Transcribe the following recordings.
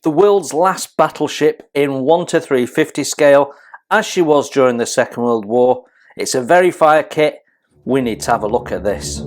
the world's last battleship in 1:350 scale, as she was during the Second World War. It's a Verifier kit. We need to have a look at this.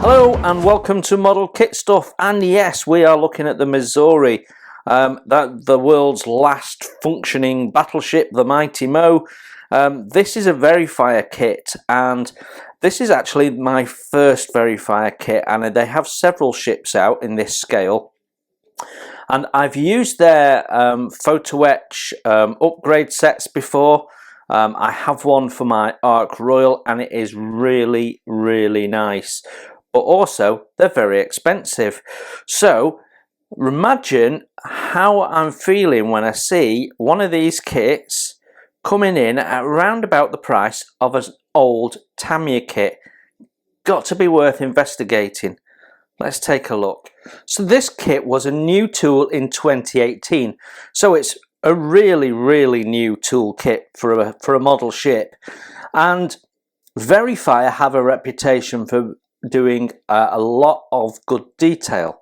Hello and welcome to Model Kit Stuff, and yes, we are looking at the Missouri, the world's last functioning battleship, the Mighty Mo. This is a Verifier kit, and this is actually my first Verifier kit, and they have several ships out in this scale. And I've used their Photo-etch upgrade sets before. I have one for my Ark Royal, and it is really, really nice. But also, they're very expensive. So, imagine how I'm feeling when I see one of these kits coming in at around about the price of an old Tamiya kit. Got to be worth investigating. Let's take a look. So this kit was a new tool in 2018. So it's a really, really new tool kit for a model ship. And Verifier have a reputation for doing a lot of good detail.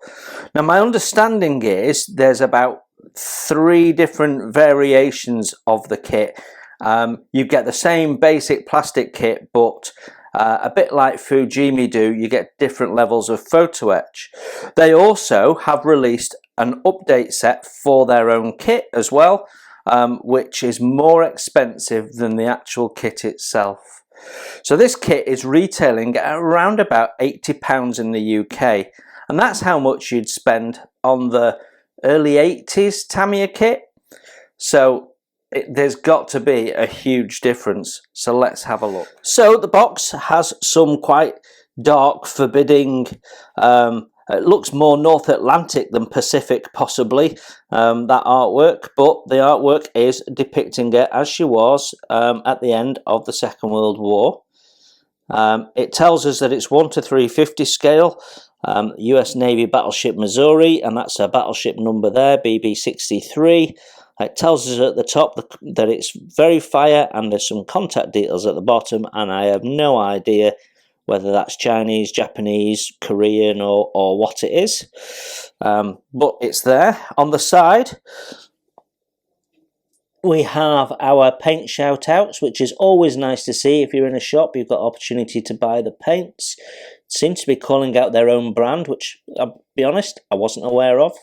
Now my understanding is there's about 3 different variations of the kit. You get the same basic plastic kit, but a bit like Fujimi do, you get different levels of photo etch. They also have released an update set for their own kit as well, which is more expensive than the actual kit itself. So this kit is retailing at around about £80 in the UK, and that's how much you'd spend on the early 80s Tamiya kit. So there's got to be a huge difference. So let's have a look. So the box has some quite dark, forbidding, it looks more North Atlantic than Pacific possibly, that artwork, but the artwork is depicting her as she was at the end of the Second World War. It tells us that it's 1:350 scale, US Navy battleship Missouri, and that's her battleship number there, BB63. It tells us at the top that it's Verifier, and there's some contact details at the bottom, and I have no idea whether that's Chinese, Japanese, Korean, or what it is. But it's there. On the side, we have our paint shout-outs, which is always nice to see. If you're in a shop, you've got opportunity to buy the paints. Seems to be calling out their own brand, which, I'll be honest, I wasn't aware of.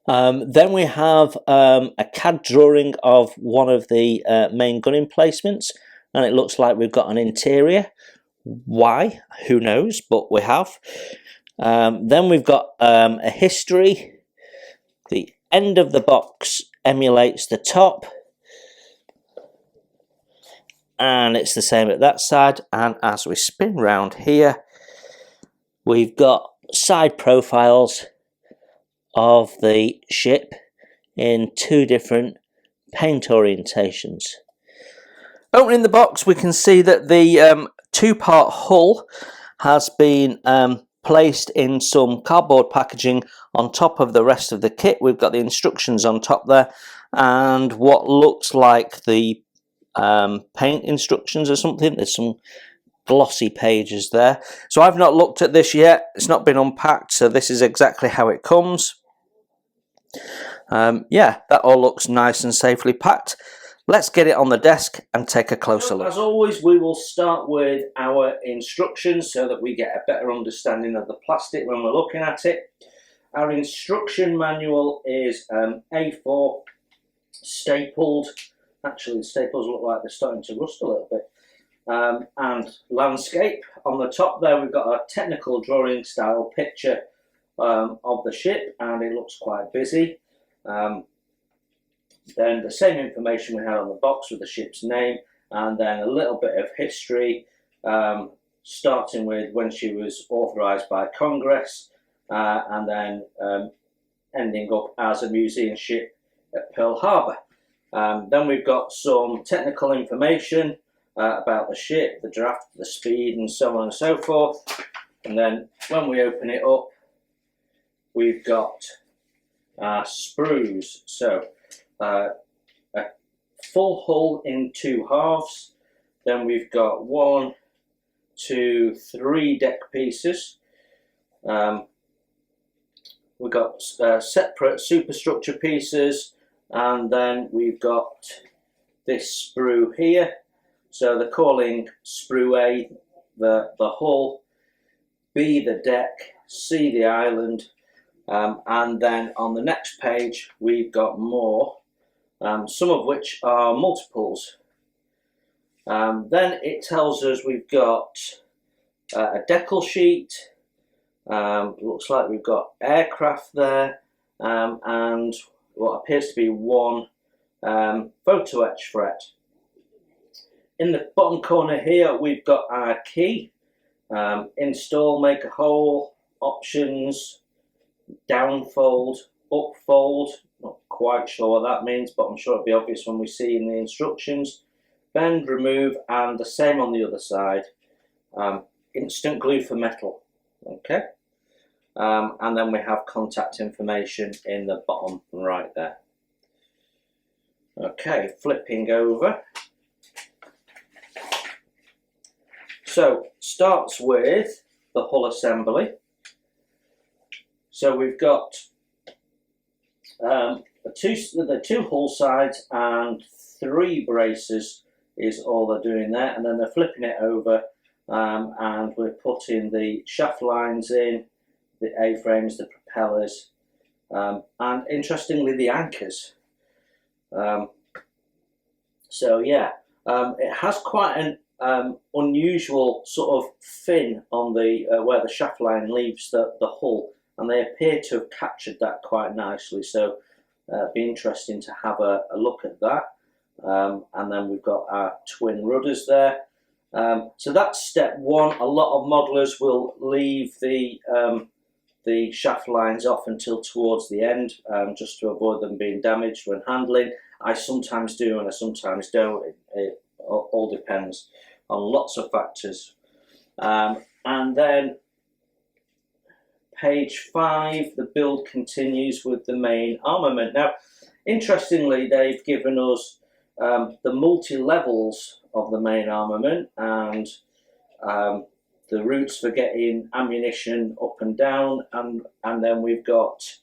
Then we have a CAD drawing of one of the main gun emplacements, and it looks like we've got an interior. Why? Who knows? But we have. Then we've got a history. The end of the box emulates the top, and it's the same at that side. And as we spin round here, we've got side profiles of the ship in 2 different paint orientations. Opening the box, we can see that the 2-part hull has been placed in some cardboard packaging on top of the rest of the kit. We've got the instructions on top there, and what looks like the paint instructions or something. There's some glossy pages there. So I've not looked at this yet. It's not been unpacked, so this is exactly how it comes. Yeah, that all looks nice and safely packed. Let's get it on the desk and take a closer look. As always, we will start with our instructions so that we get a better understanding of the plastic when we're looking at it. Our instruction manual is A4 stapled. Actually, the staples look like they're starting to rust a little bit. And landscape. On the top there, we've got a technical drawing style picture of the ship, and it looks quite busy. Then the same information we had on the box with the ship's name, and then a little bit of history, starting with when she was authorised by Congress, and then ending up as a museum ship at Pearl Harbor. Then we've got some technical information about the ship, the draft, the speed, and so on and so forth. And then when we open it up, we've got our sprues. So a full hull in 2 halves. Then we've got 1, 2, 3 deck pieces. We've got separate superstructure pieces, and then we've got this sprue here. So they're calling sprue A the hull, B the deck, C the island, and then on the next page we've got more, some of which are multiples. Then it tells us we've got a decal sheet. Looks like we've got aircraft there, and what appears to be 1 photo-etch fret. In the bottom corner here we've got our key, install, make a hole, options, downfold, upfold. Not quite sure what that means, but I'm sure it'll be obvious when we see in the instructions. Bend, remove, and the same on the other side. Instant glue for metal. Okay, and then we have contact information in the bottom right there. Okay, flipping over. So starts with the hull assembly. So we've got the 2 hull sides and 3 braces is all they're doing there, and then they're flipping it over. And we're putting the shaft lines in, the A-frames, the propellers, and interestingly the anchors. So yeah, it has quite an unusual sort of fin on the where the shaft line leaves the hull, and they appear to have captured that quite nicely. So it'd be interesting to have a look at that. And then we've got our twin rudders there. So that's step 1. A lot of modelers will leave the shaft lines off until towards the end, just to avoid them being damaged when handling. I sometimes do and I sometimes don't. It all depends on lots of factors. And then page 5, the build continues with the main armament. Now, interestingly, they've given us the multi-levels of the main armament and the routes for getting ammunition up and down, and then we've got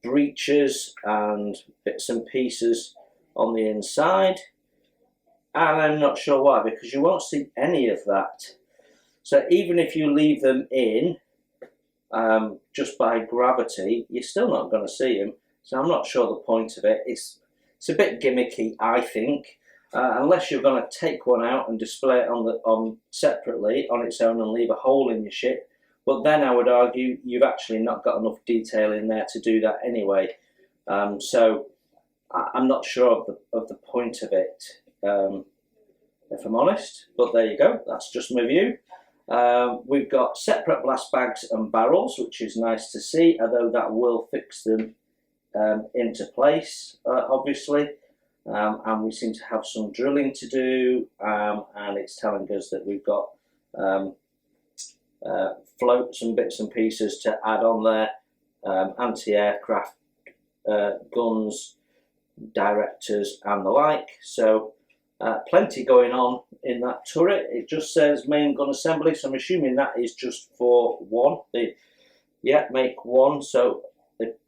breaches and bits and pieces on the inside, and I'm not sure why, because you won't see any of that. So even if you leave them in just by gravity, you're still not going to see them. So I'm not sure the point of it. It's a bit gimmicky, I think, unless you're going to take one out and display it on separately on its own and leave a hole in your ship. But then I would argue you've actually not got enough detail in there to do that anyway. So I'm not sure of the point of it, if I'm honest. But there you go. That's just my view. We've got separate blast bags and barrels, which is nice to see, although that will fix them into place, obviously. And we seem to have some drilling to do, and it's telling us that we've got floats and bits and pieces to add on there, anti-aircraft guns, directors and the like. So plenty going on in that turret. It just says main gun assembly, so I'm assuming that is just for 1. Make 1. So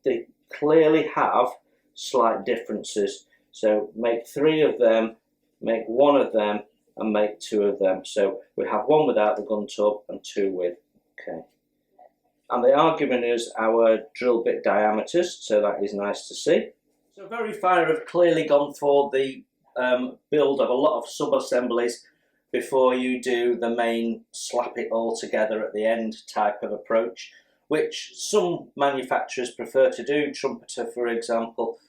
they clearly have slight differences. So make 3 of them, make 1 of them, and make 2 of them. So we have 1 without the gun tub and 2 with. Okay. And they are giving us our drill bit diameters, so that is nice to see. So Verifier have clearly gone for the build of a lot of sub-assemblies before you do the main slap it all together at the end type of approach, which some manufacturers prefer to do. Trumpeter, for example,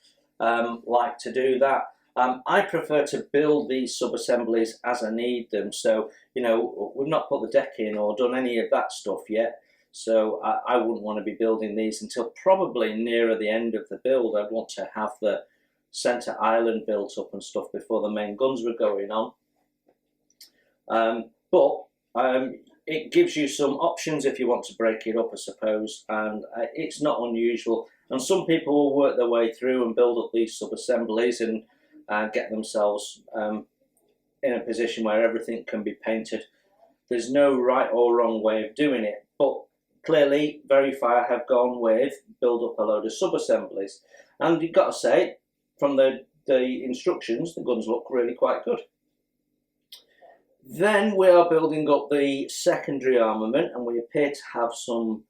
like to do that. I prefer to build these sub-assemblies as I need them. So, you know, we've not put the deck in or done any of that stuff yet. So I wouldn't want to be building these until probably nearer the end of the build. I'd want to have the centre island built up and stuff before the main guns were going on. But it gives you some options if you want to break it up, I suppose, and it's not unusual. And some people will work their way through and build up these sub-assemblies and get themselves in a position where everything can be painted. There's no right or wrong way of doing it, but clearly Verify have gone with build up a load of sub-assemblies. And you've got to say, from the instructions, the guns look really quite good. Then we are building up the secondary armament, and we appear to have some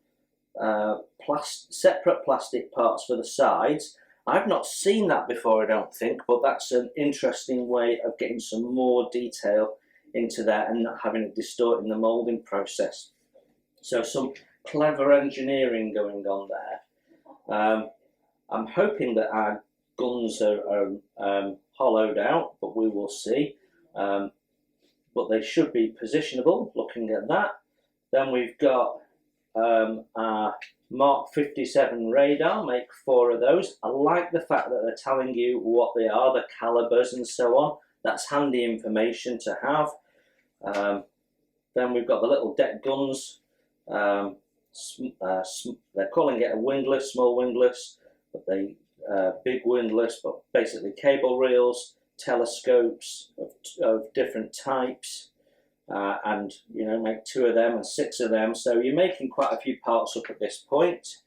separate plastic parts for the sides. I've not seen that before, I don't think, but that's an interesting way of getting some more detail into there and not having it distort in the moulding process. So some clever engineering going on there. I'm hoping that our guns are hollowed out, but we will see. But they should be positionable, looking at that. Then we've got our Mark 57 radar, make 4 of those. I like the fact that they're telling you what they are, the calibers and so on. That's handy information to have. Then we've got the little deck guns. They're calling it a windlass, small windlass, but they big windlass, but basically cable reels, telescopes of different types, and make 2 of them and 6 of them. So you're making quite a few parts up at this point.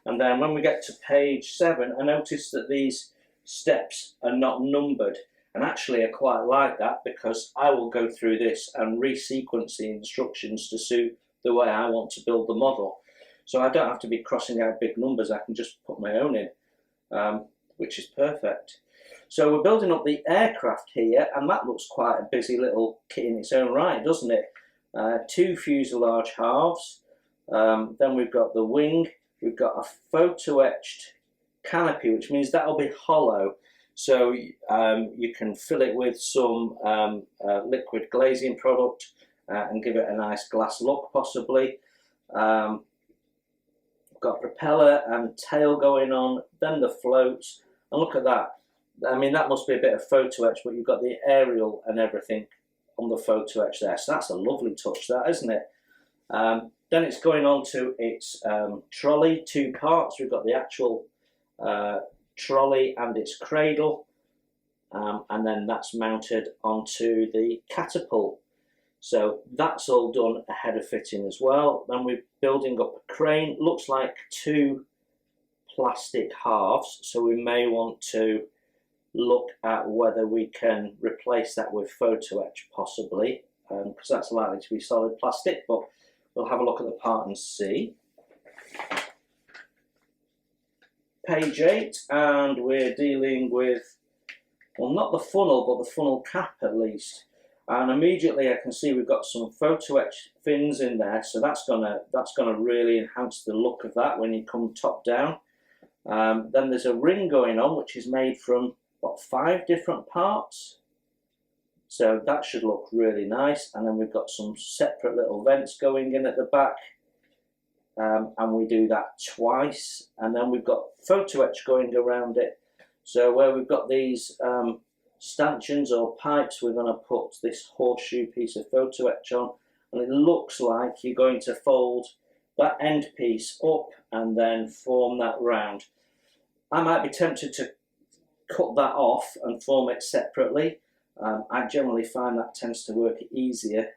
And then when we get to page 7, I noticed that these steps are not numbered, and actually I quite like that, because I will go through this and resequence the instructions to suit the way I want to build the model. So I don't have to be crossing out big numbers, I can just put my own in, which is perfect. So we're building up the aircraft here, and that looks quite a busy little kit in its own right, doesn't it? 2 fuselage halves, then we've got the wing, we've got a photo-etched canopy, which means that'll be hollow, so you can fill it with some liquid glazing product and give it a nice glass look possibly. Got propeller and tail going on, then the floats, and look at that. I mean, that must be a bit of photo-etch, but you've got the aerial and everything on the photo-etch there, so that's a lovely touch, that, isn't it? Then it's going on to its trolley, 2 parts. We've got the actual trolley and its cradle, and then that's mounted onto the catapult. So that's all done ahead of fitting as well. Then we're building up a crane. Looks like 2 plastic halves, so we may want to look at whether we can replace that with photo-etch possibly, because that's likely to be solid plastic, but we'll have a look at the part and see. Page 8, and we're dealing with, well, not the funnel, but the funnel cap at least. And immediately I can see we've got some photo-etch fins in there, so that's gonna really enhance the look of that when you come top down. Then there's a ring going on, which is made from, what, 5 different parts? So that should look really nice. And then we've got some separate little vents going in at the back, and we do that twice. And then we've got photo-etch going around it. So where we've got these stanchions or pipes, we're going to put this horseshoe piece of photo-etch on, and it looks like you're going to fold that end piece up and then form that round. I might be tempted to cut that off and form it separately. I generally find that tends to work easier,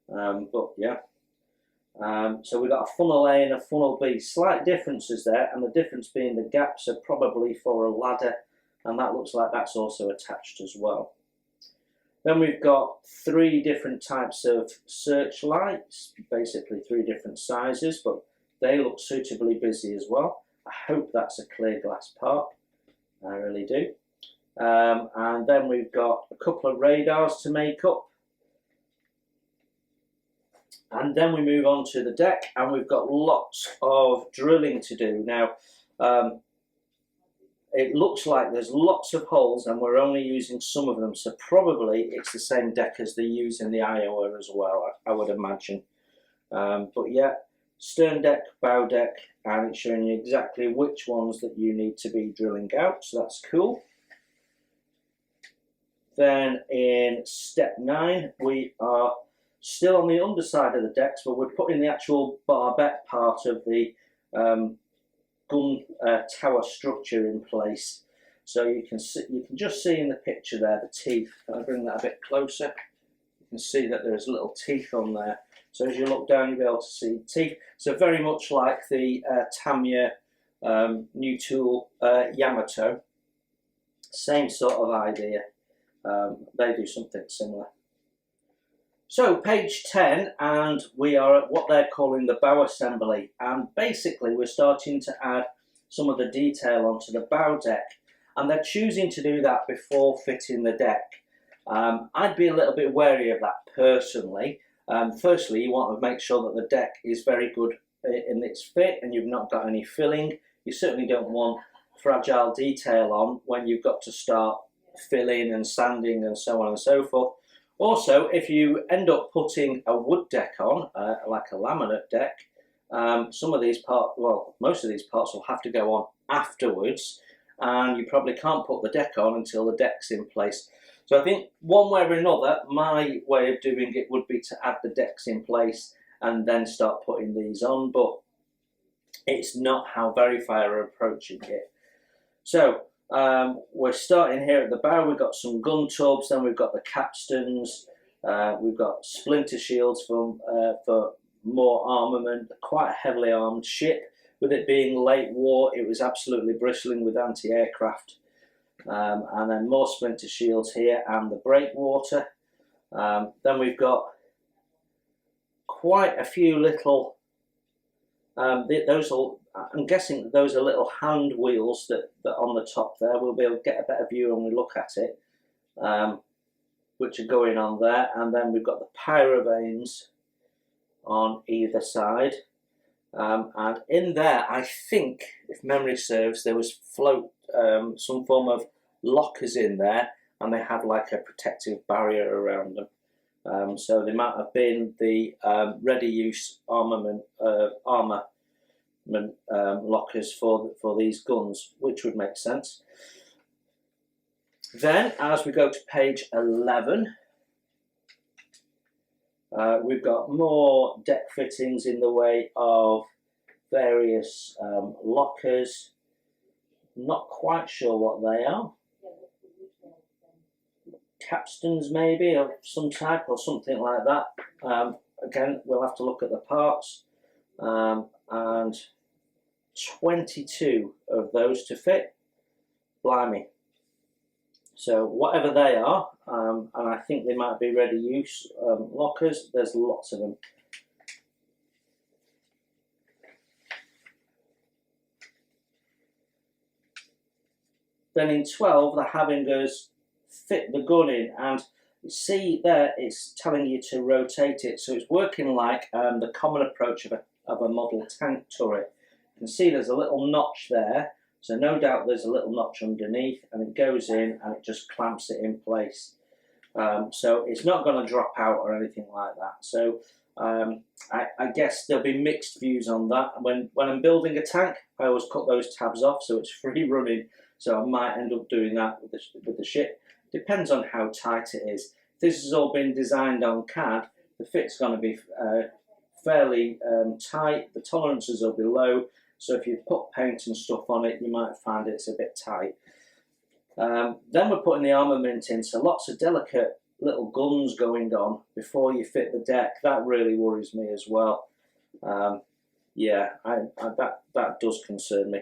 but yeah. So we've got a funnel A and a funnel B. Slight differences there, and the difference being the gaps are probably for a ladder, and that looks like that's also attached as well. Then we've got 3 different types of searchlights, basically 3 different sizes, but they look suitably busy as well. I hope that's a clear glass part, I really do. And then we've got a couple of radars to make up. And then we move on to the deck, and we've got lots of drilling to do. Now, it looks like there's lots of holes, and we're only using some of them, so probably it's the same deck as they use in the Iowa as well, I would imagine. But yeah, stern deck, bow deck, and it's showing you exactly which ones that you need to be drilling out, so that's cool. Then in step 9, we are still on the underside of the decks, but we're putting the actual barbette part of the gun tower structure in place. So you can just see in the picture there the teeth. Can I bring that a bit closer? You can see that there's little teeth on there. So as you look down, you'll be able to see teeth. So very much like the Tamiya new tool Yamato. Same sort of idea. They do something similar. So page 10, and we are at what they're calling the bow assembly, and basically we're starting to add some of the detail onto the bow deck, and they're choosing to do that before fitting the deck. I'd be a little bit wary of that personally. Firstly, you want to make sure that the deck is very good in its fit and you've not got any filling. You certainly don't want fragile detail on when you've got to start filling and sanding and so on and so forth. Also, if you end up putting a wood deck on, like a laminate deck, some of these parts, well, most of these parts will have to go on afterwards, and you probably can't put the deck on until the deck's in place. So I think one way or another, my way of doing it would be to add the decks in place and then start putting these on, but it's not how Verify are approaching it. So we're starting here at the bow. We've got some gun tubs, then we've got the capstans, we've got splinter shields for more armament. Quite a heavily armed ship. With it being late war, it was absolutely bristling with anti-aircraft. And then more splinter shields here and the breakwater. Then we've got quite a few little, I'm guessing those are little hand wheels that on the top there. We'll be able to get a better view when we look at it, which are going on there. And then we've got the pyrovanes on either side. And in there, I think, if memory serves, there was some form of lockers in there, and they had like a protective barrier around them. So they might have been the ready-use armament lockers for these guns, which would make sense. Then, as we go to page 11, we've got more deck fittings in the way of various lockers. Not quite sure what they are. Capstans maybe of some type or something like that. Again, we'll have to look at the parts. And 22 of those to fit. Blimey. So whatever they are, and I think they might be ready-use lockers, there's lots of them. Then in 12, they're having us fit the gun in, and you see there it's telling you to rotate it, so it's working like the common approach of a model tank turret. You can see there's a little notch there. So no doubt there's a little notch underneath, and it goes in and it just clamps it in place. So it's not going to drop out or anything like that. So I guess there'll be mixed views on that. When I'm building a tank, I always cut those tabs off so it's free running. So I might end up doing that with the ship. Depends on how tight it is. If this has all been designed on CAD, the fit's going to be fairly tight. The tolerances will be low. So if you put paint and stuff on it, you might find it's a bit tight. Then we're putting the armament in, so lots of delicate little guns going on before you fit the deck. That really worries me as well. Yeah, that does concern me.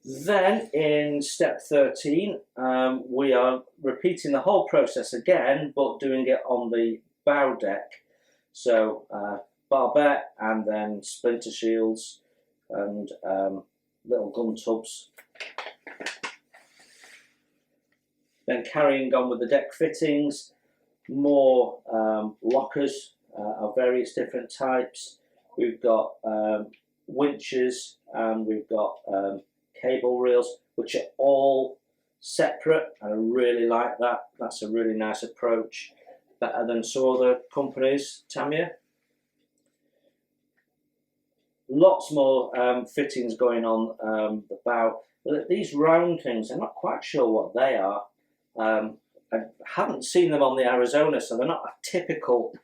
Then in step 13, we are repeating the whole process again, but doing it on the bow deck. So barbette and then splinter shields and little gun tubs. Then carrying on with the deck fittings, more lockers of various different types. We've got winches and we've got cable reels, which are all separate, and I really like that. That's a really nice approach, better than some other companies. Tamiya. Lots more fittings going on the bow. These round things, I'm not quite sure what they are. I haven't seen them on the Arizona, so they're not a typical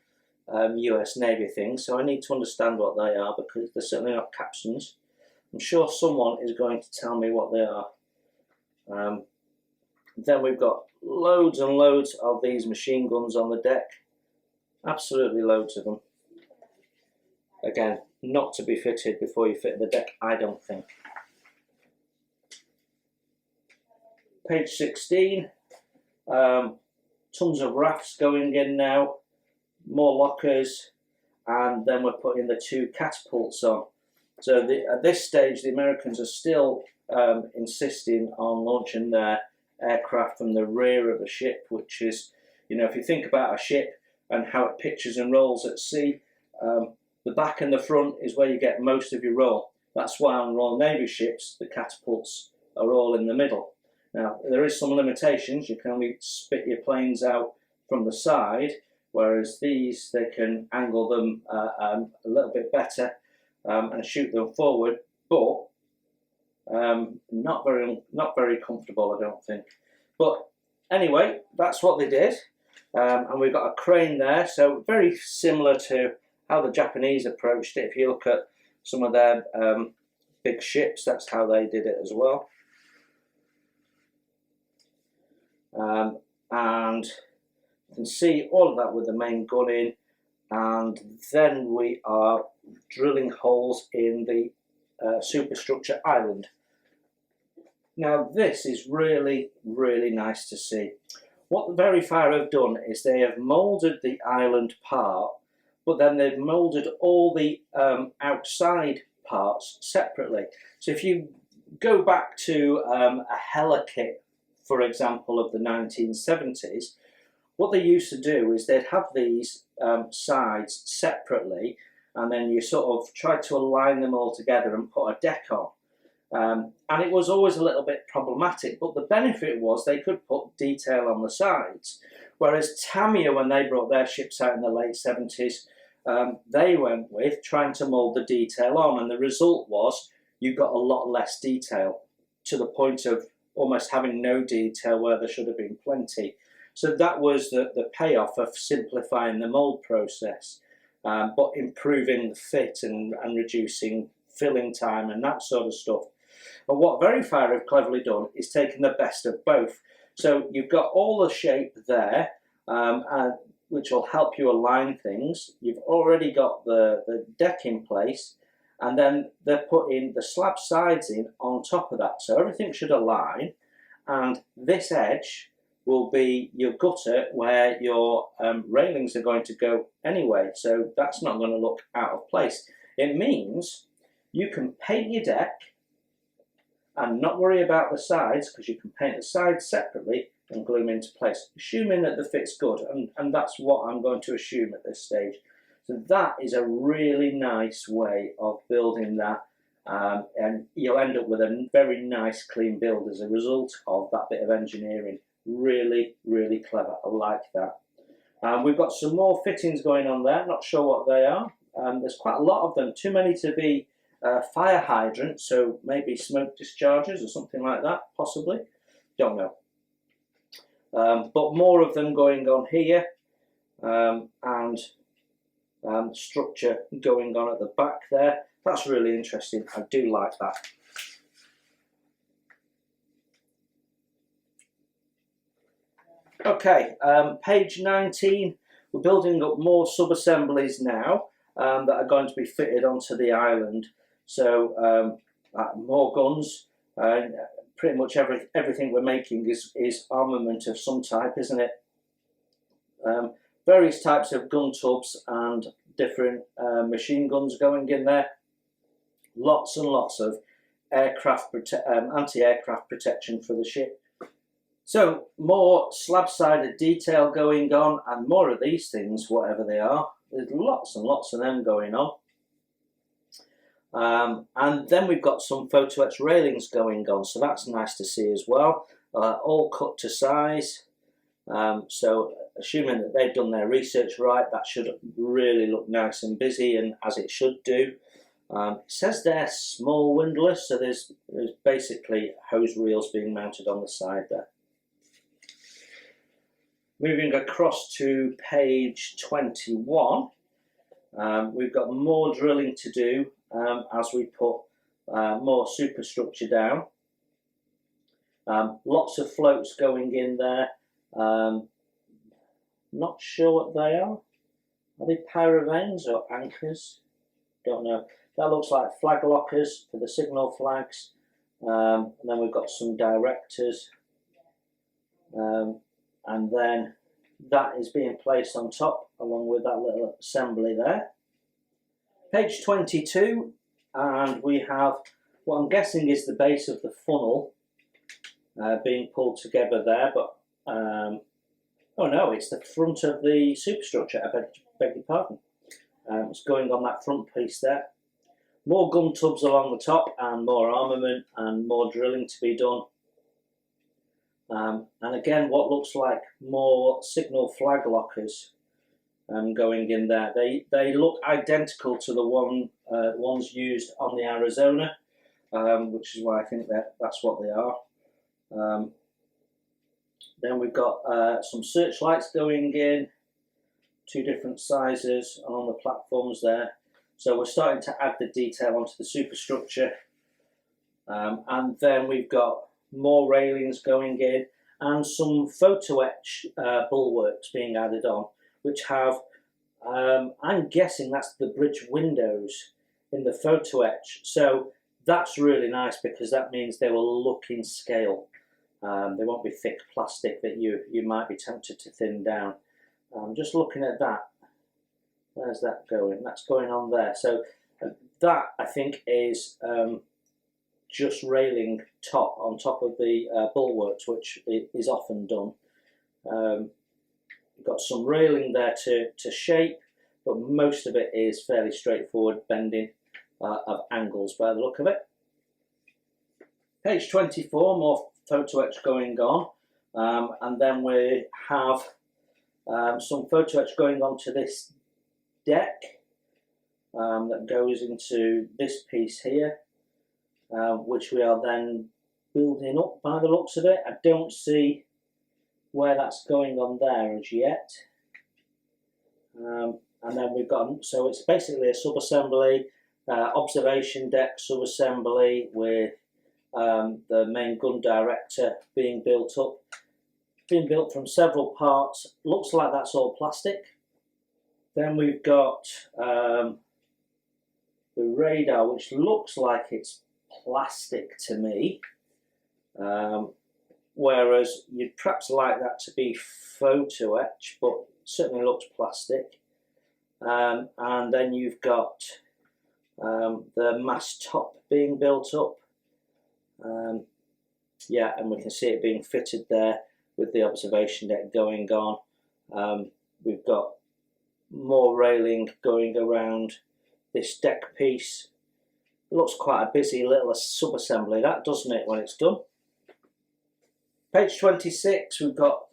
US Navy things, so I need to understand what they are because they're certainly not captions. I'm sure someone is going to tell me what they are. Then we've got loads and loads of these machine guns on the deck. Absolutely loads of them. Again, not to be fitted before you fit the deck, I don't think. Page 16. Tons of rafts going in now. More lockers. And then we're putting the 2 catapults on. So at this stage, the Americans are still insisting on launching their aircraft from the rear of the ship, which is, you know, if you think about a ship and how it pitches and rolls at sea, the back and the front is where you get most of your roll. That's why on Royal Navy ships, the catapults are all in the middle. Now, there is some limitations. You can only spit your planes out from the side, whereas these, they can angle them a little bit better and shoot them forward, but not very comfortable, I don't think. But anyway, that's what they did, and we've got a crane there, so very similar to how the Japanese approached it. If you look at some of their big ships, that's how they did it as well. And you can see all of that with the main gun in, and then we are drilling holes in the superstructure island. Now this is really, really nice to see. What the Verifier have done is they have moulded the island part, but then they've moulded all the outside parts separately. So if you go back to a heli kit, for example, of the 1970s, what they used to do is they'd have these sides separately, and then you sort of try to align them all together and put a deck on. And it was always a little bit problematic, but the benefit was they could put detail on the sides. Whereas Tamiya, when they brought their ships out in the late 70s, they went with trying to mould the detail on, and the result was you got a lot less detail, to the point of almost having no detail where there should have been plenty. So that was the payoff of simplifying the mould process, but improving the fit and reducing filling time and that sort of stuff. And what Verifier have cleverly done is taken the best of both. So you've got all the shape there, which will help you align things. You've already got the deck in place, and then they're putting the slab sides in on top of that. So everything should align, and this edge will be your gutter where your railings are going to go anyway. So that's not going to look out of place. It means you can paint your deck and not worry about the sides, because you can paint the sides separately and glue them into place, assuming that the fit's good, and that's what I'm going to assume at this stage. So that is a really nice way of building that, and you'll end up with a very nice clean build as a result of that bit of engineering. Really, really clever. I like that. We've got some more fittings going on there, not sure what they are. There's quite a lot of them, too many to be fire hydrants, so maybe smoke dischargers or something like that, possibly. Don't know. But more of them going on here, and structure going on at the back there. That's really interesting. I do like that. Okay, page 19. We're building up more sub-assemblies now that are going to be fitted onto the island. So more guns. Pretty much everything we're making is armament of some type, isn't it? Various types of gun tubs and different machine guns going in there. Lots and lots of anti-aircraft protection for the ship. So more slab-sided detail going on, and more of these things, whatever they are. There's lots and lots of them going on. And then we've got some photo-etch railings going on, so that's nice to see as well. All cut to size. So assuming that they've done their research right, that should really look nice and busy, and as it should do. It says they're small windlass, so there's basically hose reels being mounted on the side there. Moving across to page 21, We've got more drilling to do as we put more superstructure down. Lots of floats going in there. Not sure what they are. Are they paravanes or anchors? Don't know. That looks like flag lockers for the signal flags. And then we've got some directors. And then that is being placed on top along with that little assembly there. Page 22, and we have what I'm guessing is the base of the funnel being pulled together there, but oh no, it's the front of the superstructure. I beg your pardon. It's going on that front piece there. More gun tubs along the top and more armament and more drilling to be done. And again, what looks like more signal flag lockers going in there. They look identical to the ones used on the Arizona, which is why I think that's what they are. Then we've got some searchlights going in, 2 different sizes on the platforms there. So we're starting to add the detail onto the superstructure. And then we've got more railings going in and some photo-etch bulwarks being added on, which have, I'm guessing that's the bridge windows in the photo-etch. So that's really nice because that means they will look in scale. They won't be thick plastic that you might be tempted to thin down. Just looking at that, where's that going? That's going on there. So that I think is just railing on top of the bulwarks, which is often done. We've got some railing there to shape, but most of it is fairly straightforward bending of angles by the look of it. Page 24, more photo-etch going on, and then we have some photo-etch going on to this deck that goes into this piece here, which we are then building up by the looks of it. I don't see where that's going on there as yet. And then we've got, so it's basically a sub-assembly, observation deck sub-assembly with the main gun director being built up, being built from several parts. Looks like that's all plastic. Then we've got the radar, which looks like it's plastic to me, whereas you'd perhaps like that to be photo-etch, but certainly looks plastic. And then you've got the mast top being built up. Yeah, and we can see it being fitted there with the observation deck going on. We've got more railing going around this deck piece. It looks quite a busy little sub-assembly, that, doesn't it, when it's done? Page 26, we've got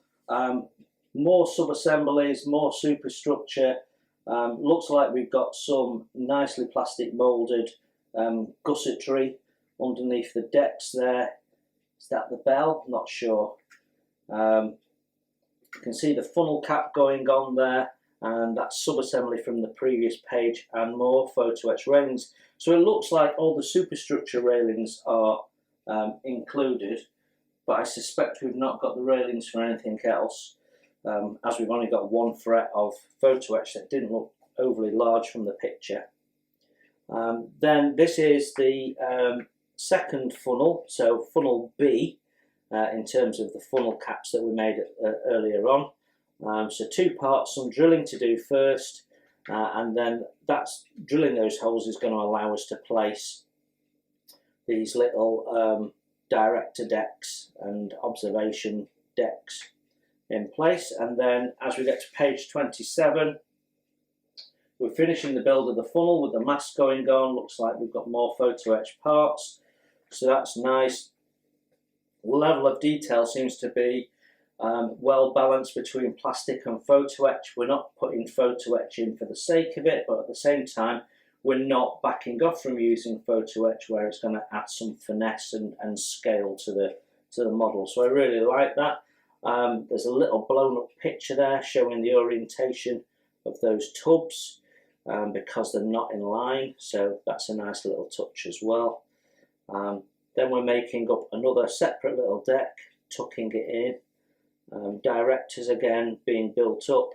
more sub-assemblies, more superstructure. Looks like we've got some nicely plastic moulded gussetry underneath the decks there. Is that the bell? Not sure. You can see the funnel cap going on there, and that's sub-assembly from the previous page, and more photo-etch railings. So it looks like all the superstructure railings are included, but I suspect we've not got the railings for anything else, as we've only got one fret of photo-etch that didn't look overly large from the picture. Then this is the second funnel, so funnel B, in terms of the funnel caps that we made earlier on. So 2 parts, some drilling to do first, and then that's drilling those holes is going to allow us to place these little director decks and observation decks in place. And then as we get to page 27, we're finishing the build of the funnel with the mast going on. Looks like we've got more photo-etch parts, so that's nice. Level of detail seems to be well balanced between plastic and photo-etch. We're not putting photo-etch in for the sake of it, but at the same time we're not backing off from using photo-etch where it's going to add some finesse and scale to the model. So I really like that. There's a little blown up picture there showing the orientation of those tubs. because they're not in line, so that's a nice little touch as well. Then we're making up another separate little deck, tucking it in. Directors again being built up.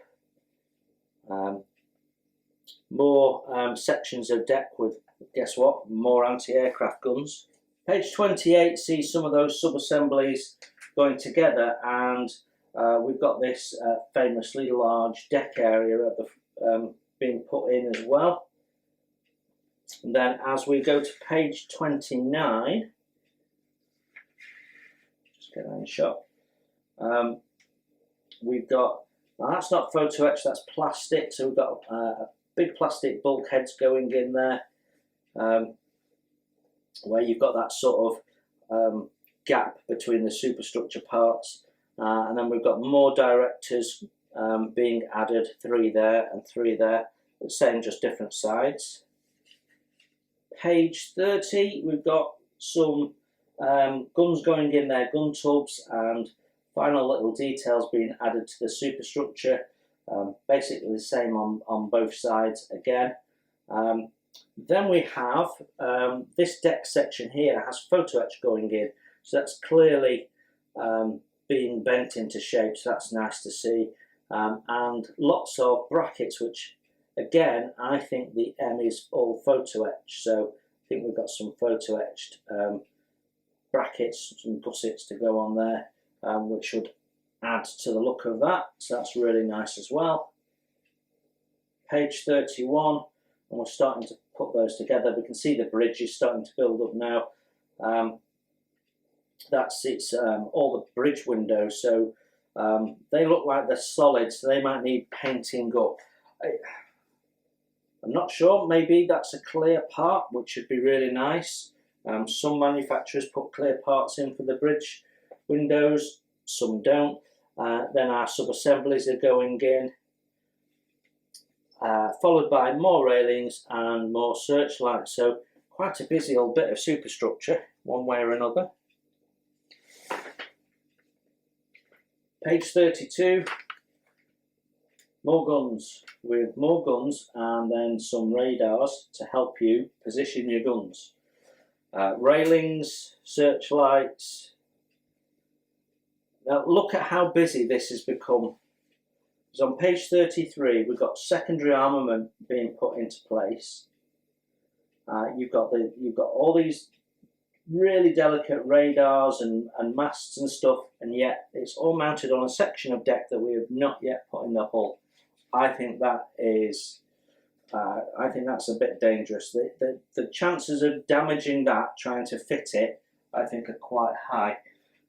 More sections of deck with, guess what, more anti-aircraft guns. Page 28 sees some of those sub-assemblies going together, and we've got this famously large deck area at the, being put in as well. And then as we go to page 29, just get that in shot, we've got, now that's not photo etch, that's plastic, so we've got a big plastic bulkheads going in there, where you've got that sort of gap between the superstructure parts, and then we've got more directors being added, 3 there and 3 there, the same, just different sides. Page 30, we've got some guns going in there, gun tubs, and final little details being added to the superstructure. Basically the same on both sides again. Then we have this deck section here has photo etch going in, so that's clearly being bent into shape, so that's nice to see. And lots of brackets, which again, I think the M is all photo etch, so I think we've got some photo etched brackets, some gussets to go on there, which should add to the look of that, so that's really nice as well. Page 31, and we're starting to put those together. We can see the bridge is starting to build up now. That's all the bridge windows, so they look like they're solid, so they might need painting up. I'm not sure, maybe that's a clear part, which would be really nice. Some manufacturers put clear parts in for the bridge windows, some don't. Then our sub-assemblies are going in, followed by more railings and more searchlights. So quite a busy old bit of superstructure, one way or another. Page 32, more guns, with more guns and then some radars to help you position your guns. Railings, searchlights. Now look at how busy this has become. So on page 33 we've got secondary armament being put into place. You've got all these really delicate radars and masts and stuff, and yet it's all mounted on a section of deck that we have not yet put in the hull. I think that is, I think that's a bit dangerous. The chances of damaging that, trying to fit it, I think are quite high.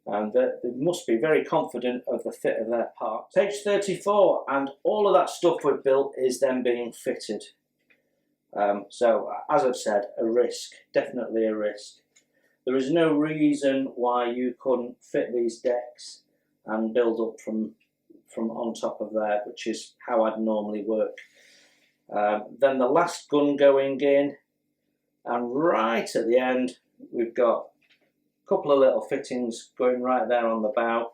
They must be very confident of the fit of their part. Page 34, and all of that stuff we've built is then being fitted. So, as I've said, a risk, definitely a risk. There is no reason why you couldn't fit these decks and build up from on top of there, which is how I'd normally work. Then the last gun going in, and right at the end we've got a couple of little fittings going right there on the bow.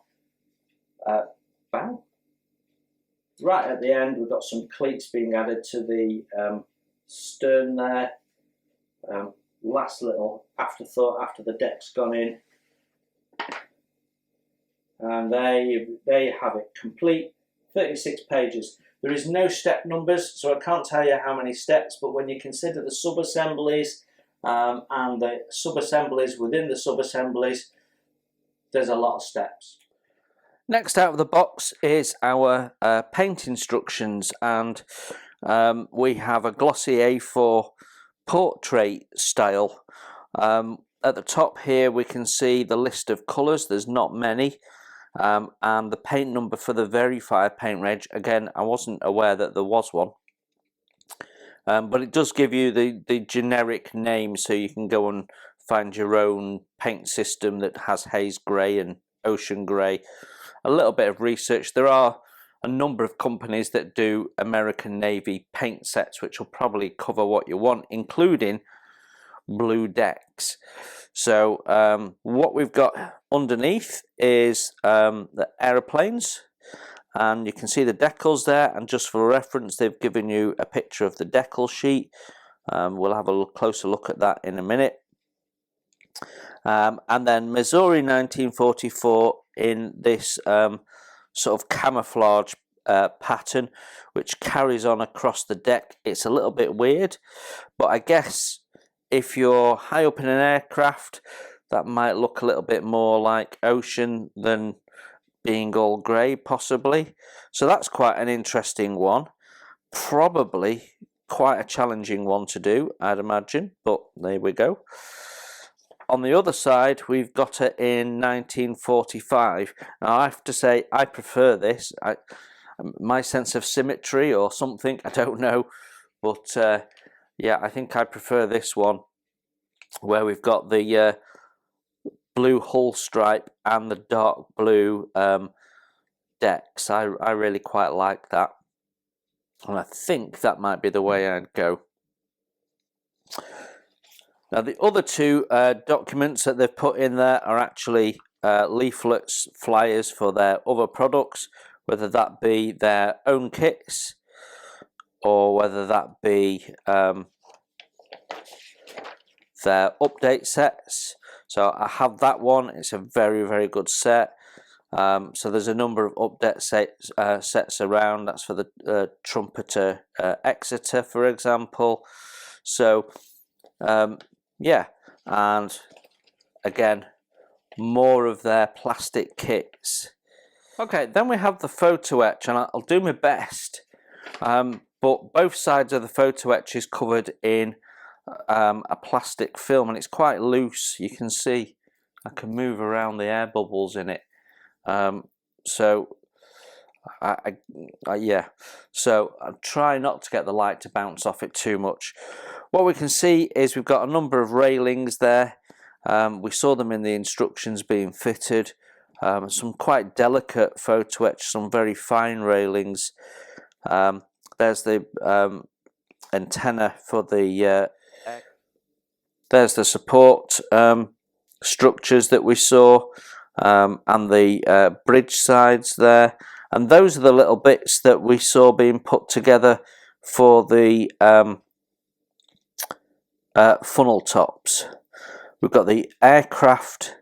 Right at the end we've got some cleats being added to the stern there. Last little afterthought after the deck's gone in, and there you have it, complete 36 pages. There is no step numbers, so I can't tell you how many steps, but when you consider the sub-assemblies and the sub-assemblies within the sub-assemblies, there's a lot of steps. Next out of the box is our paint instructions, and we have a glossy A4 portrait style. At the top here we can see the list of colours. There's not many, and the paint number for the verified paint reg. Again, I wasn't aware that there was one, but it does give you the generic name, so you can go and find your own paint system that has haze grey and ocean grey. A little bit of research. There are a number of companies that do American Navy paint sets, which will probably cover what you want, including blue decks. So what we've got underneath is the aeroplanes, and you can see the decals there, and just for reference they've given you a picture of the decal sheet. We'll have a closer look at that in a minute. And then Missouri 1944 in this sort of camouflage pattern, which carries on across the deck. It's a little bit weird, but I guess if you're high up in an aircraft, that might look a little bit more like ocean than being all grey, possibly. So that's quite an interesting one. Probably quite a challenging one to do, I'd imagine, but there we go. On the other side, we've got it in 1945. Now, I have to say, I prefer this. My sense of symmetry or something, I don't know. But, yeah, I think I prefer this one, where we've got the blue hull stripe and the dark blue decks. I really quite like that. And I think that might be the way I'd go. Now, the other two documents that they've put in there are actually leaflets, flyers for their other products, whether that be their own kits or whether that be their update sets. So I have that one. It's a very, very good set. So there's a number of update sets around. That's for the Trumpeter Exeter, for example. So yeah, and again, more of their plastic kits. Okay, then we have the Photo-etch, and I'll do my best, but both sides of the Photo-etch is covered in a plastic film, and it's quite loose. You can see I can move around the air bubbles in it. So yeah, so I try not to get the light to bounce off it too much. What we can see is we've got a number of railings there. We saw them in the instructions being fitted. Some quite delicate Photo-etch, some very fine railings. There's the antenna for the there's the support structures that we saw, and the bridge sides there, and those are the little bits that we saw being put together for the funnel tops. We've got the aircraft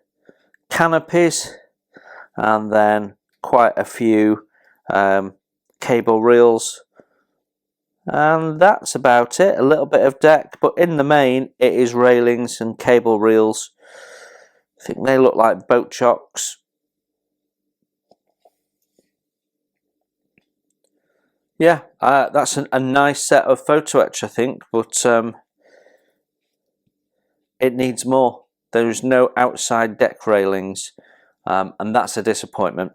canopies, and then quite a few cable reels, and that's about it. A little bit of deck, but in the main it is railings and cable reels. I think they look like boat chocks. Yeah, that's a nice set of Photo-etch, I think, but it needs more. There is no outside deck railings, and that's a disappointment.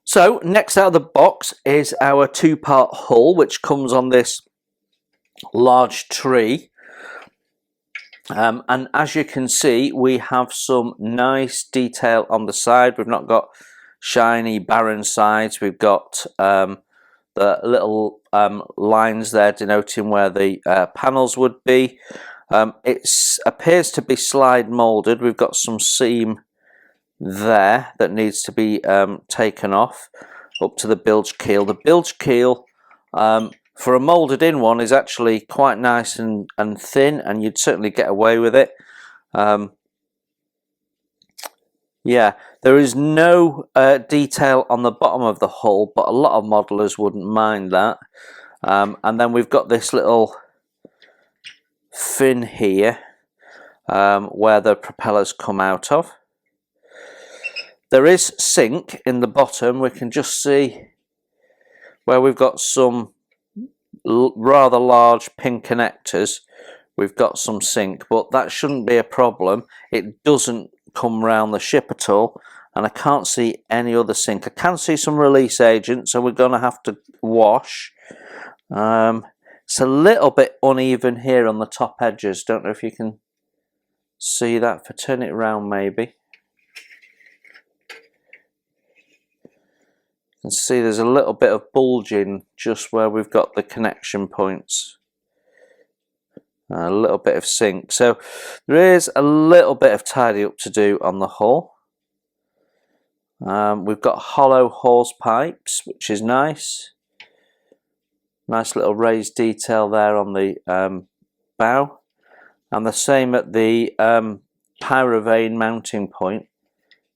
So next out of the box is our two-part hull, which comes on this large tree. And as you can see, we have some nice detail on the side. We've not got shiny, barren sides. We've got the little lines there denoting where the panels would be. It appears to be slide molded. We've got some seam there that needs to be taken off up to the bilge keel. The bilge keel for a molded in one is actually quite nice and thin, and you'd certainly get away with it. Yeah, there is no detail on the bottom of the hull, but a lot of modelers wouldn't mind that. And then we've got this little fin here where the propellers come out of. There is sink in the bottom. We can just see where we've got some rather large pin connectors. We've got some sink, but that shouldn't be a problem. It doesn't come round the ship at all, and I can't see any other sink. I can see some release agent, so we're going to have to wash. It's a little bit uneven here on the top edges. Don't know if you can see that. If I turn it around, maybe you can see there's a little bit of bulging just where we've got the connection points. A little bit of sink, so there is a little bit of tidy up to do on the hull. We've got hollow hose pipes, which is nice. Nice little raised detail there on the bow, and the same at the pyrovane mounting point.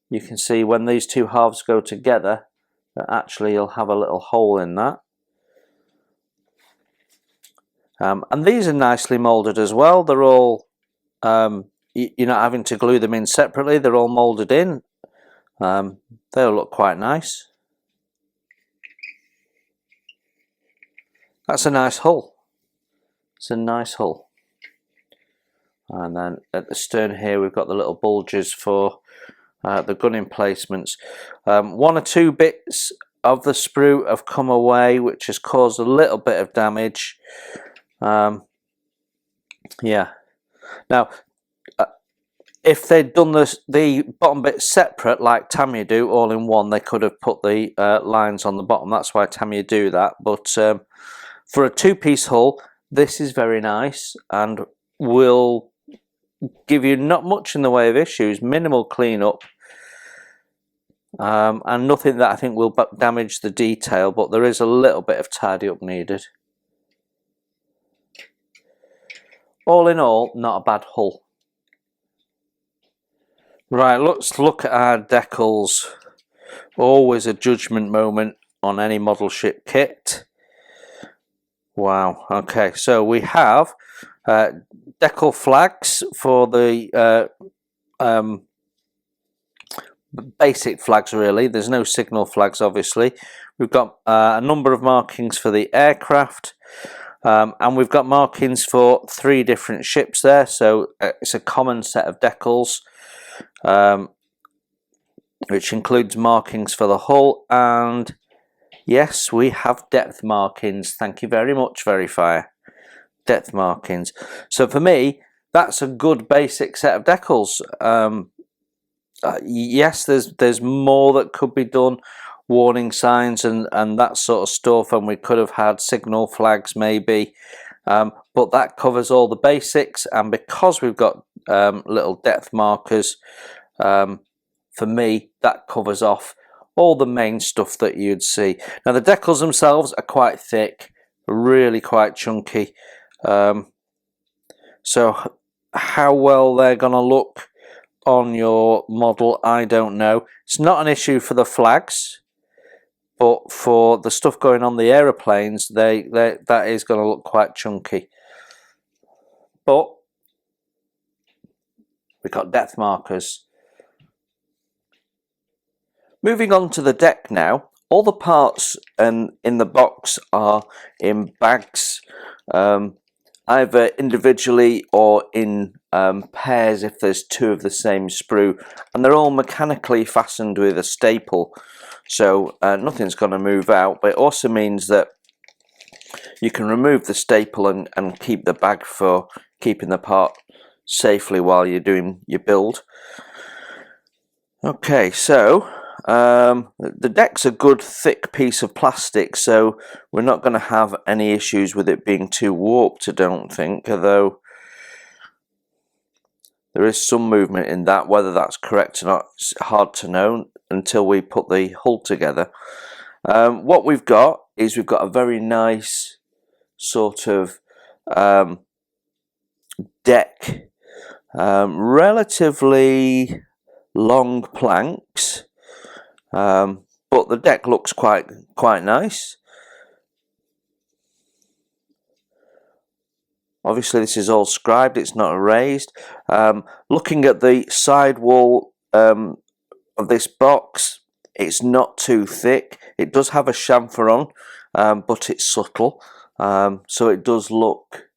You can see when these two halves go together that actually you'll have a little hole in that. And these are nicely moulded as well. They're all, you're not having to glue them in separately, they're all moulded in. They'll look quite nice. That's a nice hull. It's a nice hull. And then at the stern here we've got the little bulges for the gun emplacements. One or two bits of the sprue have come away, which has caused a little bit of damage. Yeah. Now, if they'd done the bottom bit separate, like Tamiya do, all in one, they could have put the lines on the bottom. That's why Tamiya do that. But for a two-piece hull, this is very nice and will give you not much in the way of issues, minimal cleanup, and nothing that I think will damage the detail, but there is a little bit of tidy up needed. All in all, not a bad hull. Right, let's look at our decals. Always a judgment moment on any model ship kit. Wow, okay, so we have decal flags for the basic flags really. There's no signal flags obviously. We've got a number of markings for the aircraft. And we've got markings for 3 different ships there, so it's a common set of decals, which includes markings for the hull, and yes, we have depth markings. Thank you very much, Verifier. Depth markings. So for me, that's a good basic set of decals. Yes, there's more that could be done, warning signs and that sort of stuff, and we could have had signal flags maybe, but that covers all the basics. And because we've got little depth markers, for me that covers off all the main stuff that you'd see. Now the decals themselves are quite thick, really quite chunky, so how well they're gonna look on your model, I don't know. It's not an issue for the flags, but for the stuff going on the aeroplanes, that is going to look quite chunky. But we've got depth markers. Moving on to the deck now. All the parts in the box are in bags, either individually or in pairs if there's 2 of the same sprue, and they're all mechanically fastened with a staple. So nothing's going to move out, but it also means that you can remove the staple and keep the bag for keeping the part safely while you're doing your build. Okay, so the deck's a good thick piece of plastic, so we're not going to have any issues with it being too warped, I don't think, although there is some movement in that. Whether that's correct or not, it's hard to know until we put the hull together. What we've got is we've got a very nice sort of deck, relatively long planks, but the deck looks quite nice. Obviously this is all scribed, it's not erased. Looking at the side wall of this box, it's not too thick. It does have a chamfer on, but it's subtle, so it does look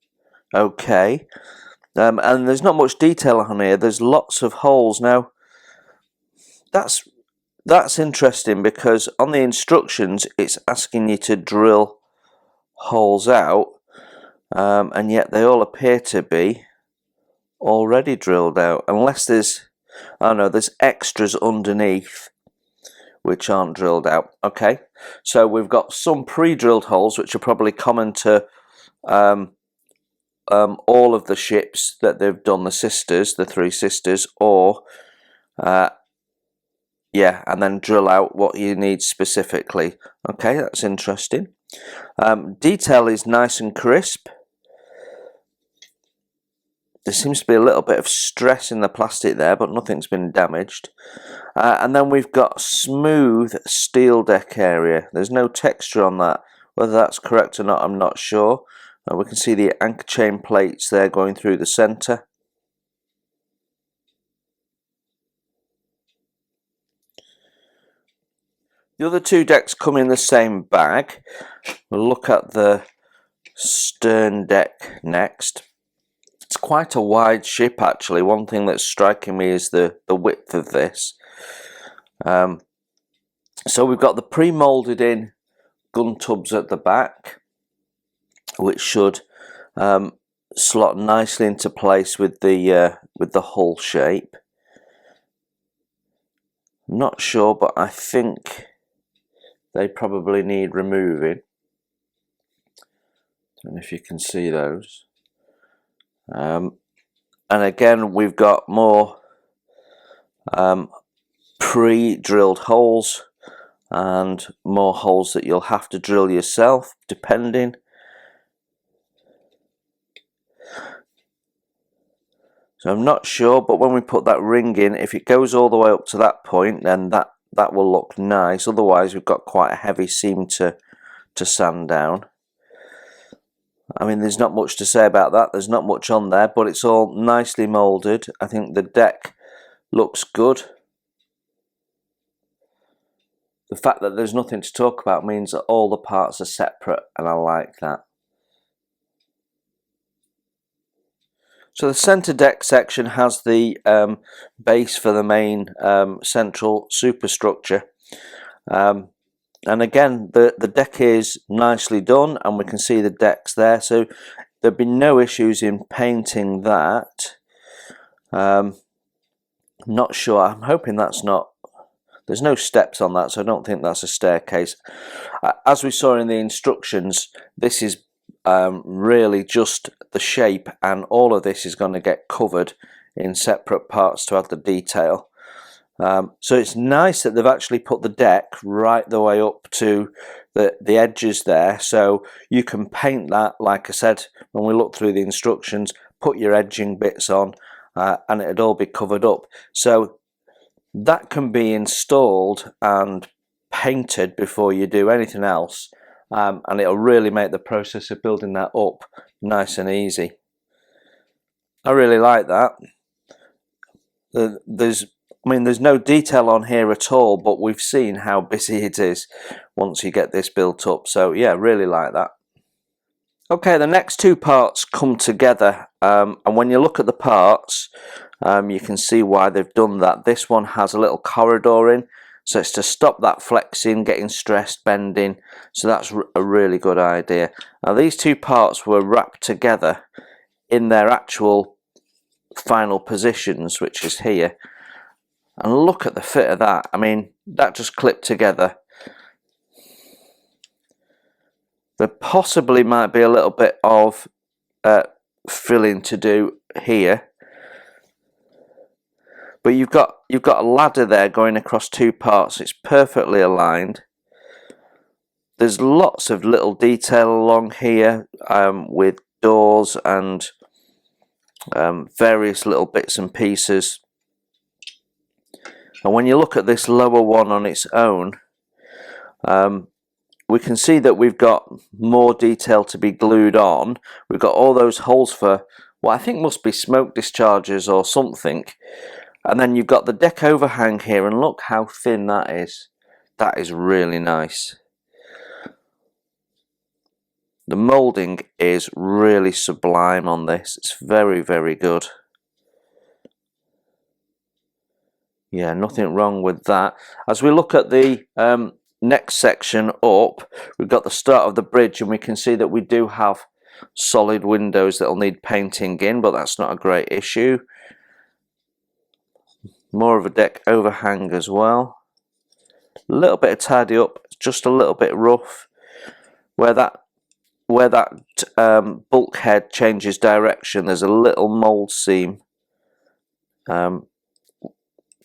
okay. And there's not much detail on here. There's lots of holes. Now that's interesting, because on the instructions it's asking you to drill holes out, and yet they all appear to be already drilled out, unless there's, oh no, there's extras underneath which aren't drilled out. Okay, so we've got some pre-drilled holes which are probably common to all of the ships that they've done, the sisters, the 3 sisters, or yeah, and then drill out what you need specifically. Okay, that's interesting. Detail is nice and crisp. There seems to be a little bit of stress in the plastic there, but nothing's been damaged. And then we've got smooth steel deck area. There's no texture on that. Whether that's correct or not, I'm not sure. We can see the anchor chain plates there going through the centre. The other two decks come in the same bag. We'll look at the stern deck next. It's quite a wide ship actually. One thing that's striking me is the width of this. So we've got the pre-moulded in gun tubs at the back, which should slot nicely into place with the hull shape. I'm not sure, but I think they probably need removing. Don't know if you can see those. And again, we've got more pre-drilled holes and more holes that you'll have to drill yourself, depending. So I'm not sure, but when we put that ring in, if it goes all the way up to that point, then that will look nice. Otherwise, we've got quite a heavy seam to sand down. I mean, there's not much to say about that. There's not much on there, but it's all nicely moulded. I think the deck looks good. The fact that there's nothing to talk about means that all the parts are separate, and I like that. So the centre deck section has the base for the main central superstructure. And again, the deck is nicely done, and we can see the decks there, so there'll be no issues in painting that. Not sure, I'm hoping that's not, there's no steps on that, so I don't think that's a staircase. As we saw in the instructions, this is really just the shape, and all of this is going to get covered in separate parts to add the detail. So it's nice that they've actually put the deck right the way up to the edges there, so you can paint that, like I said when we looked through the instructions, put your edging bits on and it'd all be covered up. So that can be installed and painted before you do anything else, and it'll really make the process of building that up nice and easy. I really like that. There's no detail on here at all, but we've seen how busy it is once you get this built up, so yeah, really like that. Okay, the next two parts come together, and when you look at the parts, you can see why they've done that. This one has a little corridor in, so it's to stop that flexing, getting stressed, bending, so that's a really good idea. Now these two parts were wrapped together in their actual final positions, which is here. And look at the fit of that. I mean, that just clipped together. There possibly might be a little bit of filling to do here, but you've got a ladder there going across two parts. It's perfectly aligned. There's lots of little detail along here with doors and various little bits and pieces. And when you look at this lower one on its own, we can see that we've got more detail to be glued on. We've got all those holes for what I think must be smoke discharges or something. And then you've got the deck overhang here, and look how thin that is. That is really nice. The moulding is really sublime on this. It's very, very good. Yeah, nothing wrong with that. As we look at the next section up, we've got the start of the bridge, and we can see that we do have solid windows that will need painting in, but that's not a great issue. More of a deck overhang as well. A little bit of tidy up, just a little bit rough. Where that bulkhead changes direction, there's a little mould seam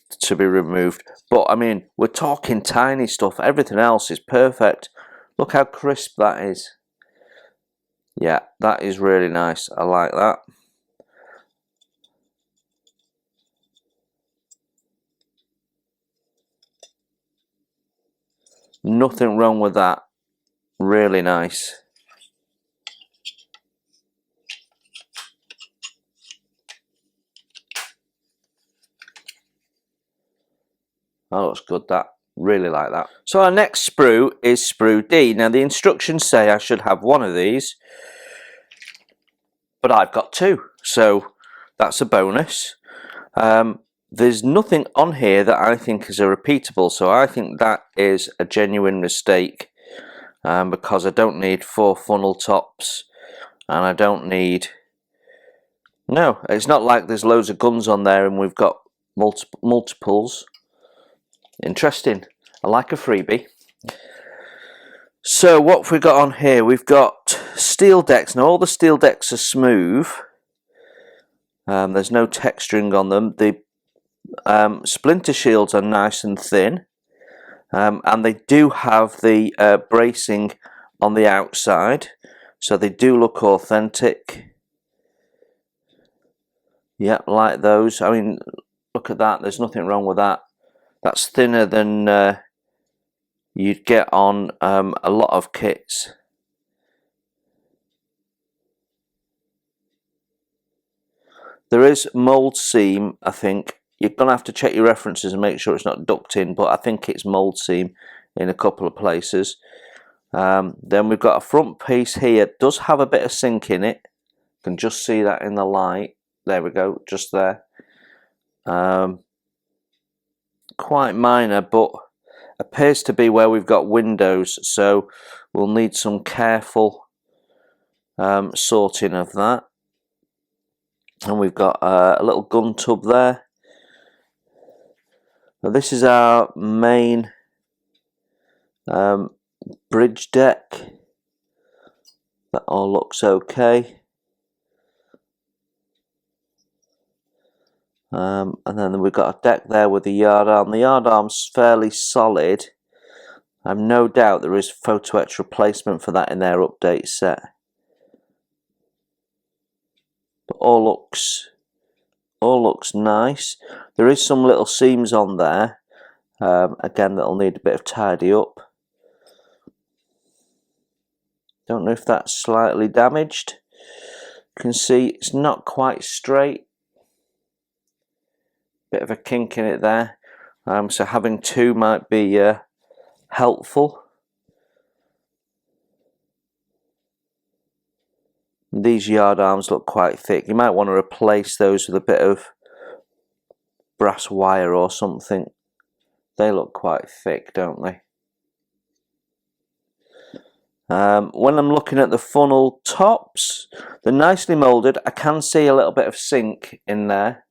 to be removed. But I mean, we're talking tiny stuff. Everything else is perfect. Look how crisp that is. Yeah, that is really nice. I like that. Nothing wrong with that. Really nice. That looks good, that. Really like that. So our next sprue is Sprue D. Now the instructions say I should have one of these, but I've got two, so that's a bonus. There's nothing on here that I think is a repeatable, so I think that is a genuine mistake, because I don't need 4 funnel tops, and I don't need... No, it's not like there's loads of guns on there and we've got multiples. Interesting. I like a freebie. So what have we got on here? We've got steel decks. Now all the steel decks are smooth. There's no texturing on them. The splinter shields are nice and thin. And they do have the bracing on the outside. So they do look authentic. Yeah, like those. I mean, look at that. There's nothing wrong with that. That's thinner than you'd get on a lot of kits. There is mould seam, I think. You're going to have to check your references and make sure it's not ducked in, but I think it's mould seam in a couple of places. Then we've got a front piece here. It does have a bit of sink in it. You can just see that in the light. There we go, just there. Quite minor, but appears to be where we've got windows, so we'll need some careful sorting of that. And we've got a little gun tub there. Now this is our main bridge deck. That all looks okay. And then we've got a deck there with the yard arm. The yard arm's fairly solid. I've no doubt there is photo-etch replacement for that in their update set. But all looks nice. There is some little seams on there. Again, that'll need a bit of tidy up. Don't know if that's slightly damaged. You can see it's not quite straight. Bit of a kink in it there. So having two might be helpful. These yard arms look quite thick. You might want to replace those with a bit of brass wire or something. They look quite thick, don't they? When I'm looking at the funnel tops, they're nicely moulded. I can see a little bit of sink in there.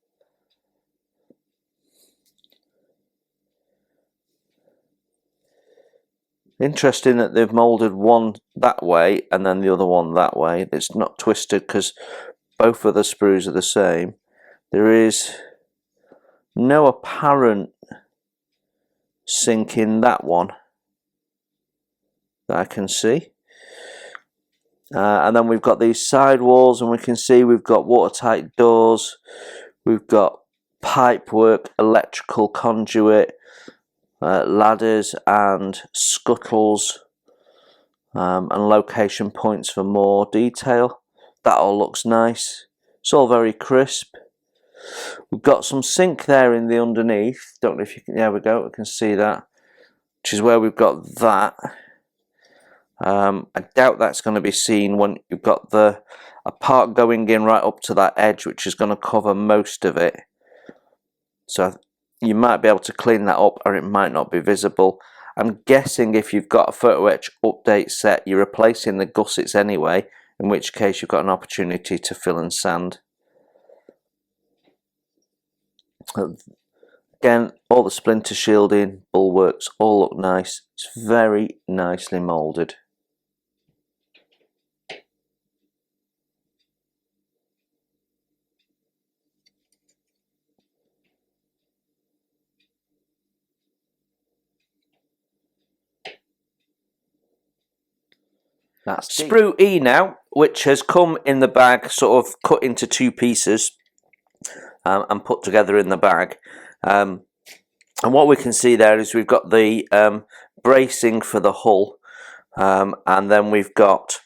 Interesting that they've moulded one that way and then the other one that way. It's not twisted because both of the sprues are the same. There is no apparent sink in that one that I can see. And then we've got these side walls, and we can see we've got watertight doors, we've got pipe work, electrical conduit, ladders and scuttles, and location points for more detail. That all looks nice. It's all very crisp. We've got some sink there in the underneath. Don't know if you can, there we go, we can see that, which is where we've got that. I doubt that's going to be seen when you've got a part going in right up to that edge, which is going to cover most of it. So you might be able to clean that up, or it might not be visible. I'm guessing if you've got a Photo-etch update set, you're replacing the gussets anyway, in which case you've got an opportunity to fill and sand. Again, all the splinter shielding, bulwarks, all look nice. It's very nicely moulded. That's Sprue E now, which has come in the bag, sort of cut into 2 pieces and put together in the bag. And what we can see there is we've got the bracing for the hull, and then we've got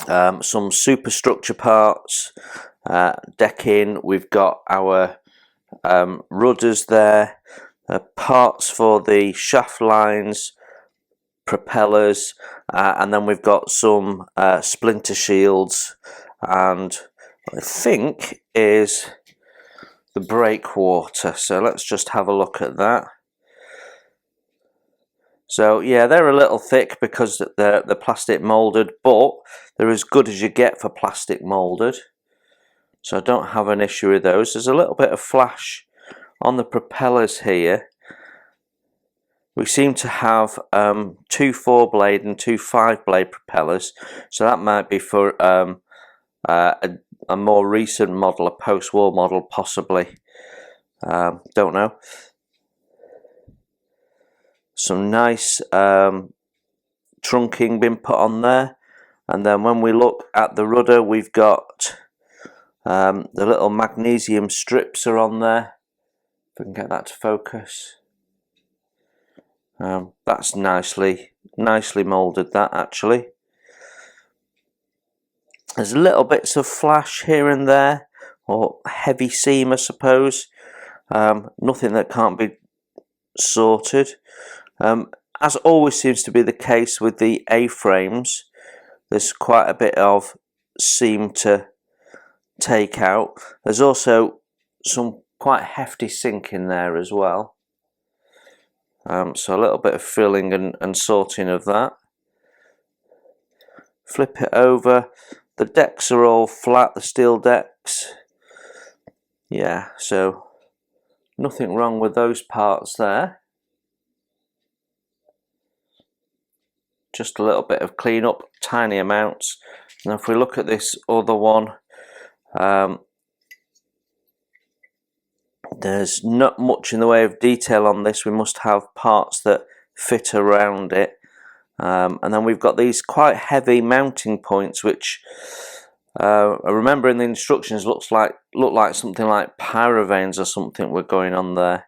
some superstructure parts, decking. We've got our rudders there, parts for the shaft lines, propellers, and then we've got some splinter shields, and I think is the breakwater. So let's just have a look at that. So yeah, they're a little thick because they're plastic moulded, but they're as good as you get for plastic moulded, so I don't have an issue with those. There's a little bit of flash on the propellers here. We seem to have 2 4-blade and 2 5-blade propellers, so that might be for a more recent model, a post-war model possibly. Don't know. Some nice trunking been put on there, and then when we look at the rudder, we've got the little magnesium strips are on there. If we can get that to focus. That's nicely moulded, that actually. There's little bits of flash here and there, or heavy seam I suppose. Nothing that can't be sorted. As always seems to be the case with the A-frames, there's quite a bit of seam to take out. There's also some quite hefty sink in there as well. So a little bit of filling and sorting of that. Flip it over. The decks are all flat, the steel decks. Yeah, so nothing wrong with those parts there. Just a little bit of clean up, tiny amounts. And if we look at this other one, there's not much in the way of detail on this. We must have parts that fit around it. And then we've got these quite heavy mounting points, which I remember in the instructions look like something like pyrovanes or something were going on there.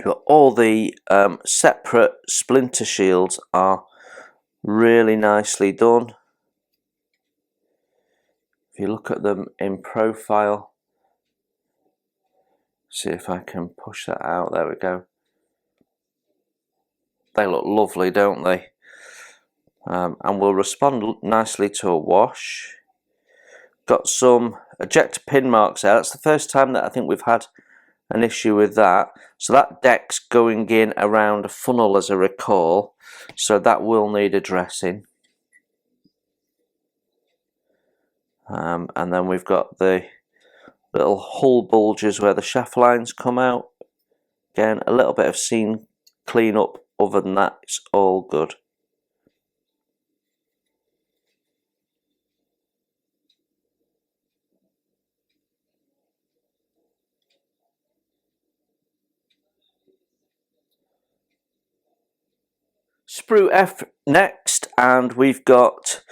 But all the separate splinter shields are really nicely done. If you look at them in profile, see if I can push that out. There we go. They look lovely, don't they? And will respond nicely to a wash. Got some ejector pin marks there. That's the first time that I think we've had an issue with that. So that deck's going in around a funnel, as I recall, so that will need addressing. And then we've got the little hull bulges where the shaft lines come out. Again, a little bit of seam clean up. Other than that, it's all good. Sprue F next, and we've got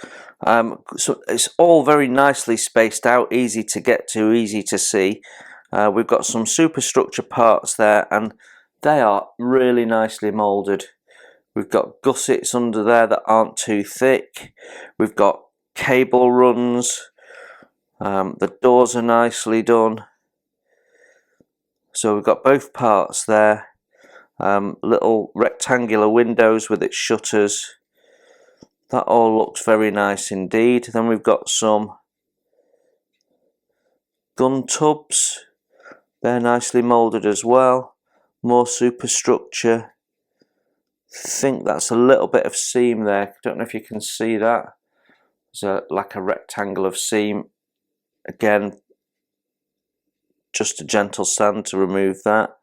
so it's all very nicely spaced out, easy to get to, easy to see. We've got some superstructure parts there, and they are really nicely moulded. We've got gussets under there that aren't too thick. We've got cable runs. The doors are nicely done. So we've got both parts there. Little rectangular windows with its shutters. That all looks very nice indeed. Then we've got some gun tubs. They're nicely moulded as well. More superstructure. I think that's a little bit of seam there. Don't know if you can see that. There's like a rectangle of seam. Again, just a gentle sand to remove that.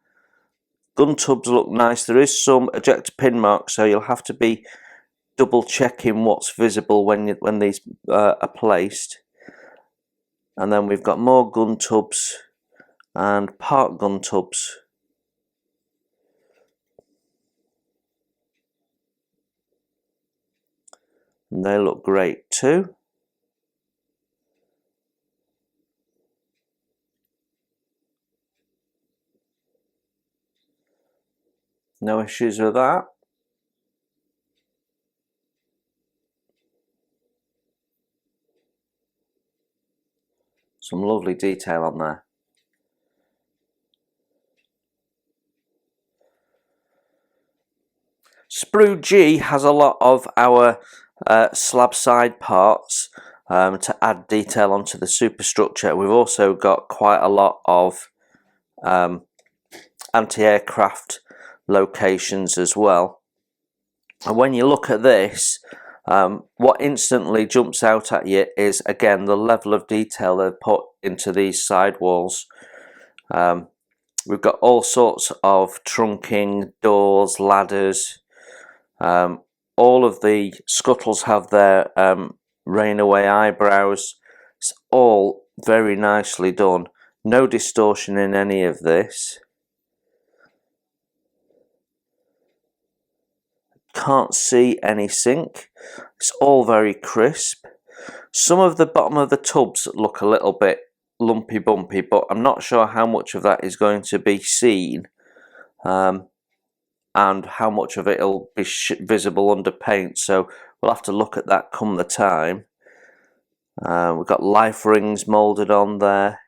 Gun tubs look nice. There is some ejector pin marks, so you'll have to be double checking what's visible when these are placed. And then we've got more gun tubs and part gun tubs. and they look great too. No issues with that. Some lovely detail on there. Sprue G has a lot of our slab side parts to add detail onto the superstructure. We've also got quite a lot of anti-aircraft locations as well. And when you look at this, what instantly jumps out at you is, again, the level of detail they've put into these sidewalls. We've got all sorts of trunking, doors, ladders. All of the scuttles have their rain away eyebrows. It's all very nicely done. No distortion in any of this. Can't see any sink. It's all very crisp. Some of the bottom of the tubs look a little bit lumpy bumpy, but I'm not sure how much of that is going to be seen and how much of it will be visible under paint, so we'll have to look at that come the time. We've got life rings moulded on there.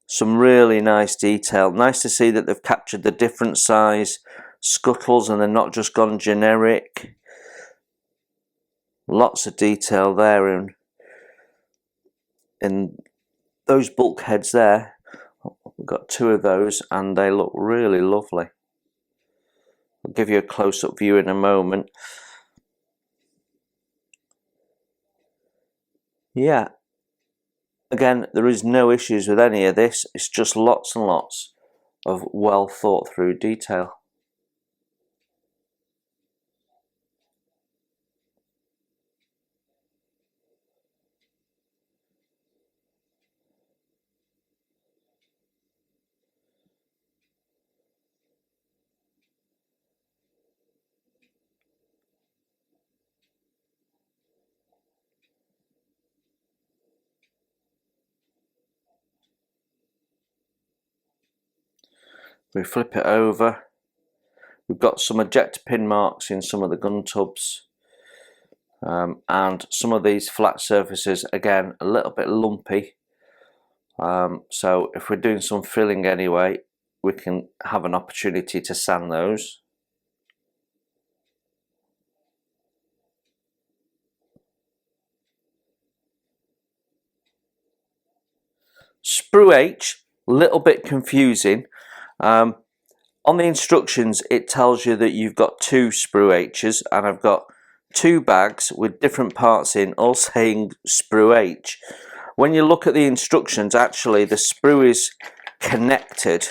Some really nice detail. Nice to see that they've captured the different size scuttles and they're not just gone generic. Lots of detail there in those bulkheads there. We've got two of those and they look really lovely. I'll give you a close-up view in a moment. Yeah, again, there is no issues with any of this. It's just lots and lots of well thought through detail. We flip it over. We've got some ejector pin marks in some of the gun tubs. And some of these flat surfaces, again, a little bit lumpy. So if we're doing some filling anyway, we can have an opportunity to sand those. Sprue-etch, little bit confusing. On the instructions it tells you that you've got two Sprue-etches, and I've got two bags with different parts in, all saying Sprue-etch. When you look at the instructions, actually the sprue is connected,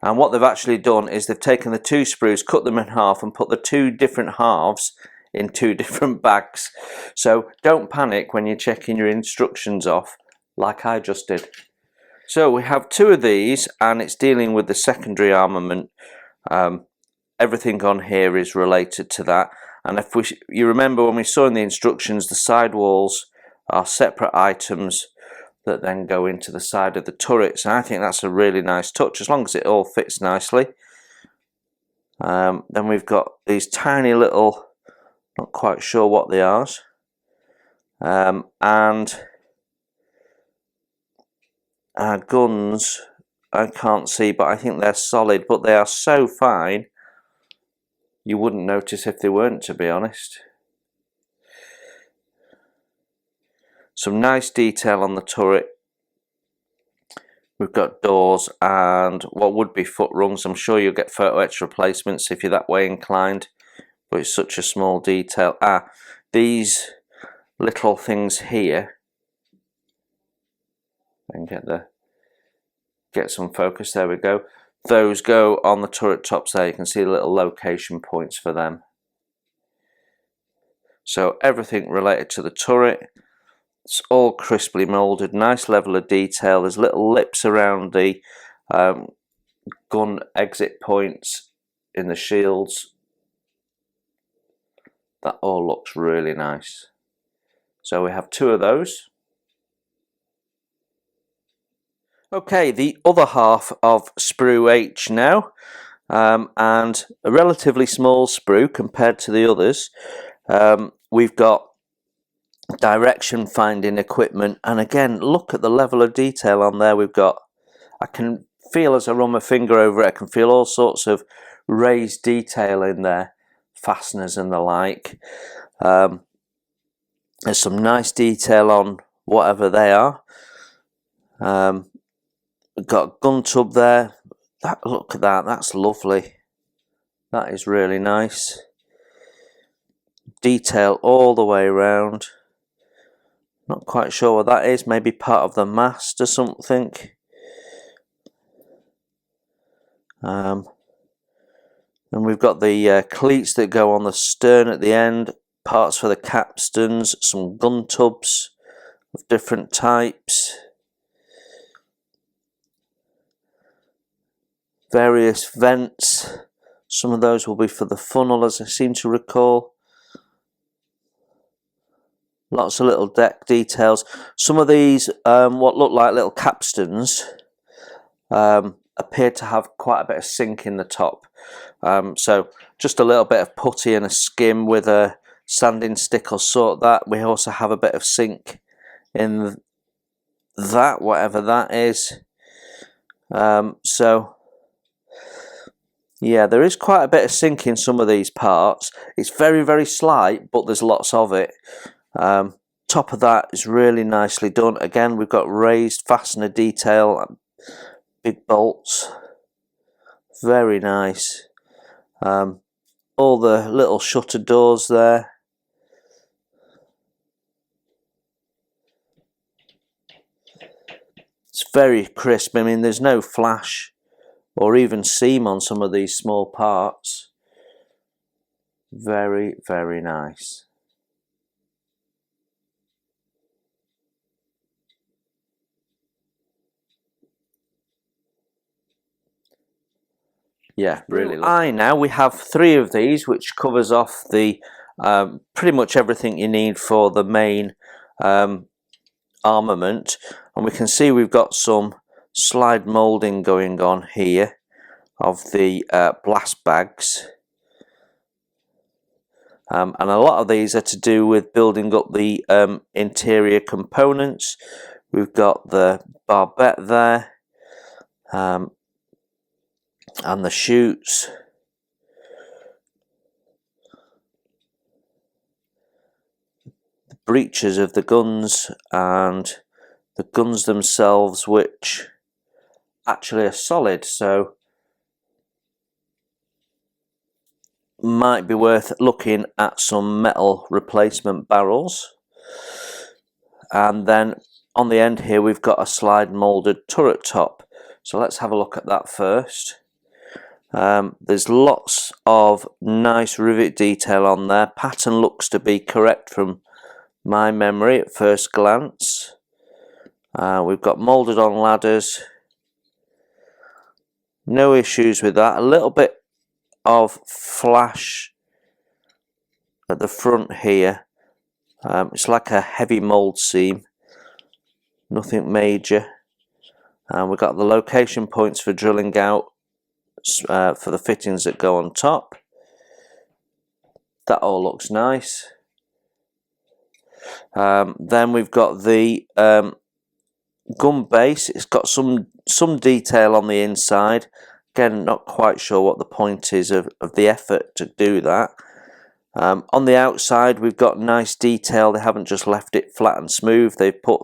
and what they've actually done is they've taken the two sprues, cut them in half and put the two different halves in two different bags. So don't panic when you're checking your instructions off like I just did. So we have two of these and it's dealing with the secondary armament. Everything on here is related to that, and if you remember when we saw in the instructions, the sidewalls are separate items that then go into the side of the turrets, and I think that's a really nice touch as long as it all fits nicely. Then we've got these tiny little, not quite sure what they are, and our guns I can't see, but I think they're solid, but they are so fine you wouldn't notice if they weren't, to be honest. Some nice detail on the turret. We've got doors and what would be foot rungs. I'm sure you'll get photo-etch replacements if you're that way inclined, but it's such a small detail. These little things here, and get some focus, there we go. Those go on the turret tops there. You can see the little location points for them. So everything related to the turret, it's all crisply moulded, nice level of detail. There's little lips around the gun exit points in the shields. That all looks really nice. So we have 2 of those. Okay, the other half of Sprue-etch now, and a relatively small sprue compared to the others. We've got direction finding equipment, and again, look at the level of detail on there. We've got, I can feel as I run my finger over it, I can feel all sorts of raised detail in there, fasteners and the like. There's some nice detail on whatever they are. We've got a gun tub there. Look at that, that's lovely. That is really nice. Detail all the way around. Not quite sure what that is, maybe part of the mast or something. And we've got the cleats that go on the stern at the end, parts for the capstans, some gun tubs of different types, various vents. Some of those will be for the funnel, as I seem to recall. Lots of little deck details. Some of these, what look like little capstans, appear to have quite a bit of sink in the top. So just a little bit of putty and a skim with a sanding stick will sort that. We also have a bit of sink in that, whatever that is. So yeah, there is quite a bit of sink in some of these parts. It's very, very slight, but there's lots of it. Top of that is really nicely done. Again, we've got raised fastener detail, big bolts, very nice. All the little shutter doors there. It's very crisp. I mean, there's no flash or even seam on some of these small parts. Very, very nice. Yeah, really. Now we have 3 of these, which covers off the pretty much everything you need for the main armament, and we can see we've got some slide moulding going on here of the blast bags, and a lot of these are to do with building up the interior components. We've got the barbette there, and the chutes. The breeches of the guns and the guns themselves, which actually are solid, so might be worth looking at some metal replacement barrels. And then on the end here we've got a slide moulded turret top, so let's have a look at that first. There's lots of nice rivet detail on there. Pattern looks to be correct from my memory at first glance. We've got moulded on ladders. No issues with that. A little bit of flash at the front here. It's like a heavy mould seam. Nothing major. We've got the location points for drilling out for the fittings that go on top. That all looks nice. Then we've got the gun base. It's got some detail on the inside. Again, not quite sure what the point is of the effort to do that. On the outside we've got nice detail. They haven't just left it flat and smooth. They've put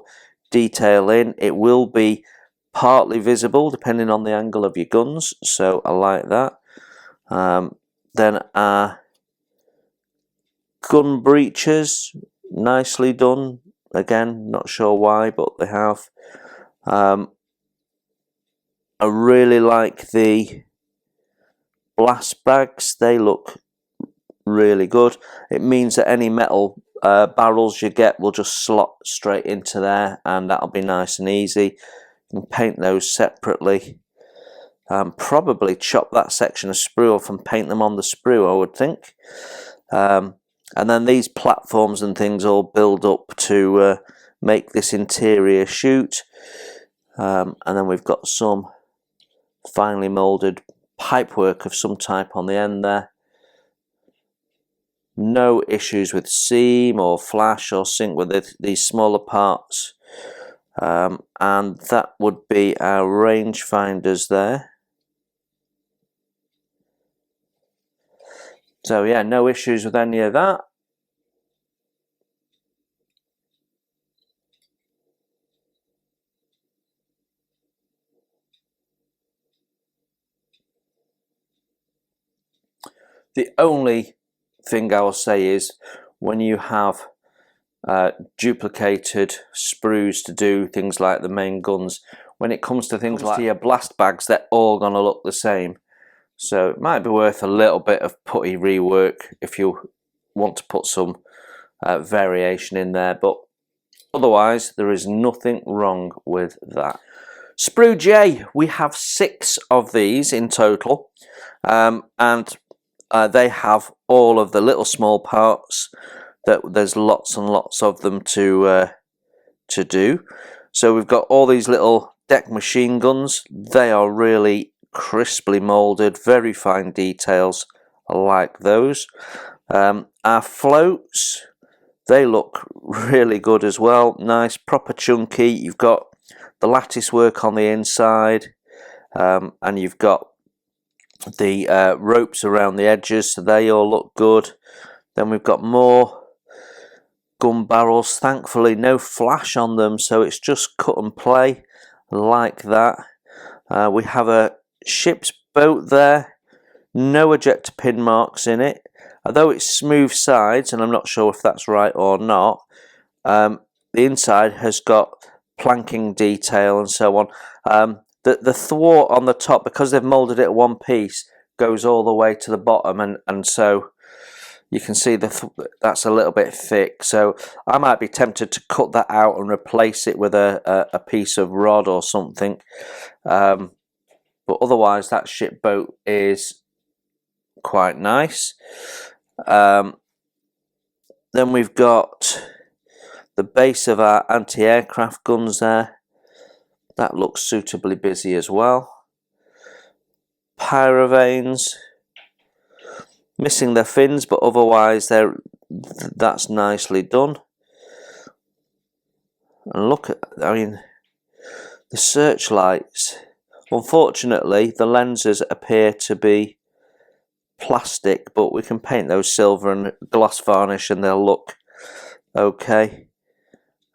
detail in. It will be partly visible depending on the angle of your guns, so I like that. Then our gun breeches, nicely done. Again, not sure why, but they have. I really like the blast bags. They look really good. It means that any metal barrels you get will just slot straight into there, and that'll be nice and easy. You can paint those separately. Probably chop that section of sprue off and paint them on the sprue, I would think. And then these platforms and things all build up to make this interior chute. And then we've got some finely moulded pipework of some type on the end there. No issues with seam or flash or sink with these smaller parts. And that would be our range finders there. So yeah, no issues with any of that. The only thing I will say is when you have duplicated sprues to do things like the main guns, when it comes to things like your blast bags, they're all going to look the same. So it might be worth a little bit of putty rework if you want to put some variation in there, but otherwise there is nothing wrong with that. Sprue J, we have 6 of these in total, and they have all of the little small parts that there's lots and lots of them to do. So we've got all these little deck machine guns. They are really crisply molded, very fine details. I like those. Our floats, they look really good as well. Nice, proper chunky. You've got the lattice work on the inside, and you've got the ropes around the edges, so they all look good. Then we've got more gun barrels. Thankfully no flash on them, so it's just cut and play like that. We have a ship's boat there, no ejector pin marks in it, although it's smooth sides, and I'm not sure if that's right or not. The inside has got planking detail and so on. The thwart on the top, because they've moulded it one piece, goes all the way to the bottom, and so you can see that's a little bit thick. So I might be tempted to cut that out and replace it with a piece of rod or something. But otherwise that ship boat is quite nice. Then we've got the base of our anti-aircraft guns there. That looks suitably busy as well. Pyrovanes, missing their fins, but otherwise that's nicely done. And look at, I mean, the searchlights. Unfortunately, the lenses appear to be plastic, but we can paint those silver and gloss varnish and they'll look okay.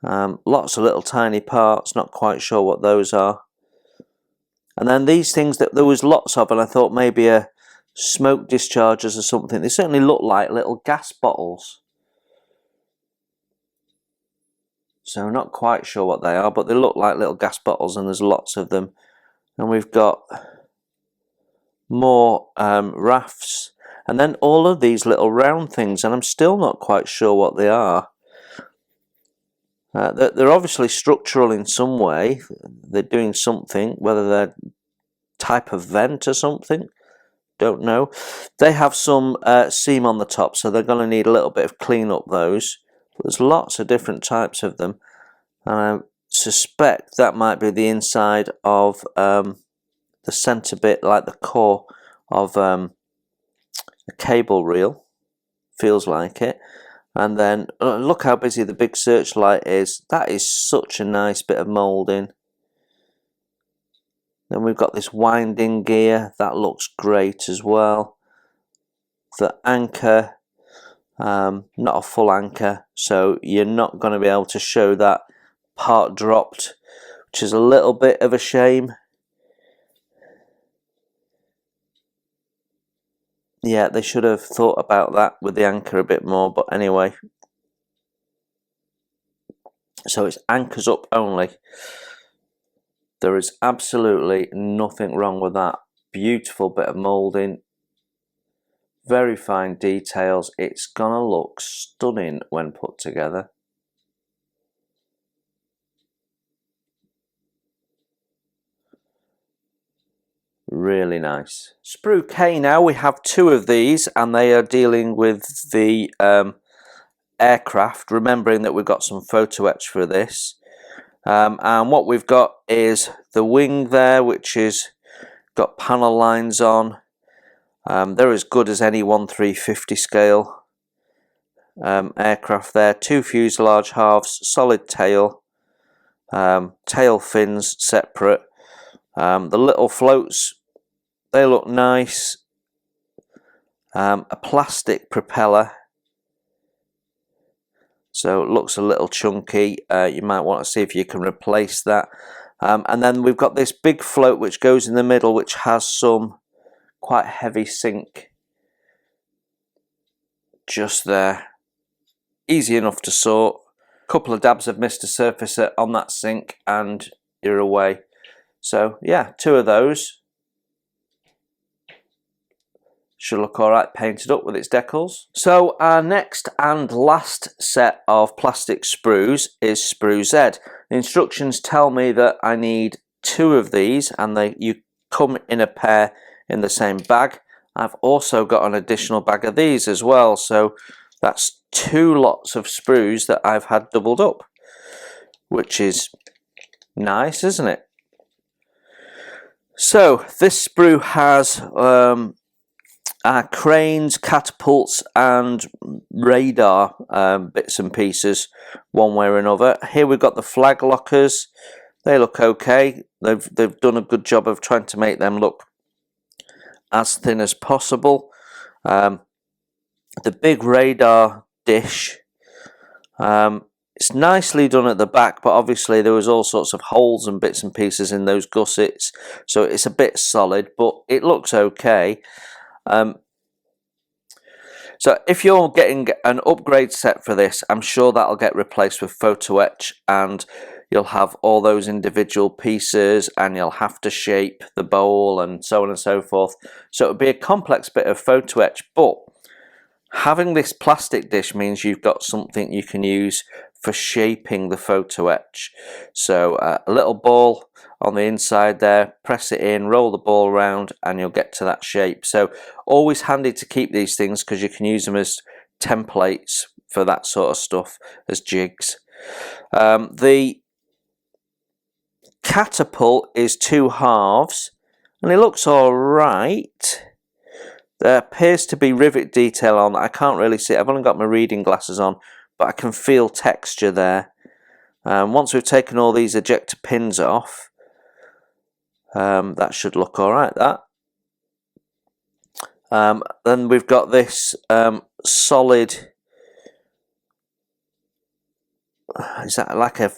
Lots of little tiny parts, not quite sure what those are. And then these things that there was lots of, and I thought maybe a smoke dischargers or something. They certainly look like little gas bottles. So not quite sure what they are, but they look like little gas bottles, and there's lots of them. And we've got more rafts, and then all of these little round things, and I'm still not quite sure what they are. They're obviously structural in some way. They're doing something, whether they're type of vent or something, don't know. They have some seam on the top, so they're going to need a little bit of clean up those. But there's lots of different types of them, and I suspect that might be the inside of the center bit, like the core of a cable reel. Feels like it. And then look how busy the big searchlight is. That is such a nice bit of moulding. Then we've got this winding gear. That looks great as well. The anchor, not a full anchor, so you're not going to be able to show that part dropped, which is a little bit of a shame. Yeah, they should have thought about that with the anchor a bit more, but anyway. So it's anchors up only. There is absolutely nothing wrong with that. Beautiful bit of moulding. Very fine details. It's gonna look stunning when put together. Really nice. Sprue K now, we have 2 of these, and they are dealing with the aircraft, remembering that we've got some photo etch for this. And what we've got is the wing there, which is got panel lines on. They're as good as any 1/350 scale aircraft there. 2 fuselage halves, solid tail, tail fins separate. The little floats, they look nice. A plastic propeller, so it looks a little chunky. You might want to see if you can replace that. And then we've got this big float which goes in the middle, which has some quite heavy sink just there. Easy enough to sort. A couple of dabs of Mr. Surfacer on that sink and you're away. So yeah, 2 of those. Should look alright painted up with its decals. So our next and last set of plastic sprues is Sprue Z. The instructions tell me that I need 2 of these, and you come in a pair in the same bag. I've also got an additional bag of these as well, so that's 2 lots of sprues that I've had doubled up, which is nice, isn't it? So this sprue has cranes, catapults and radar bits and pieces one way or another. Here we've got the flag lockers. They look okay. They've done a good job of trying to make them look as thin as possible. The big radar dish, it's nicely done at the back, but obviously there was all sorts of holes and bits and pieces in those gussets, so it's a bit solid, but it looks okay. So if you're getting an upgrade set for this, I'm sure that'll get replaced with photo etch, and you'll have all those individual pieces and you'll have to shape the bowl and so on and so forth. So it'll be a complex bit of photo etch, but having this plastic dish means you've got something you can use for shaping the photo etch. So a little ball on the inside there, press it in, roll the ball around and you'll get to that shape. So always handy to keep these things because you can use them as templates for that sort of stuff, as jigs. The catapult is 2 halves and it looks alright. There appears to be rivet detail on. I can't really see it. I've only got my reading glasses on, but I can feel texture there. Once we've taken all these ejector pins off, that should look alright, that. Then we've got this solid, is that like a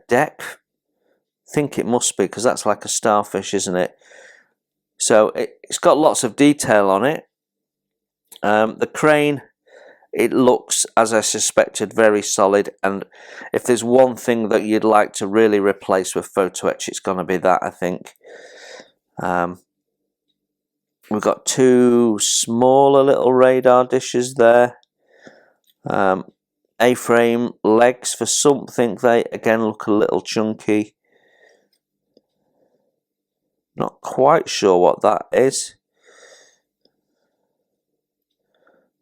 deck? I think it must be, because that's like a starfish, isn't it? So it's got lots of detail on it. The crane, it looks, as I suspected, very solid, and if there's one thing that you'd like to really replace with photo etch, it's going to be that, I think. We've got 2 smaller little radar dishes there. A-frame legs for something. They again look a little chunky. Not quite sure what that is.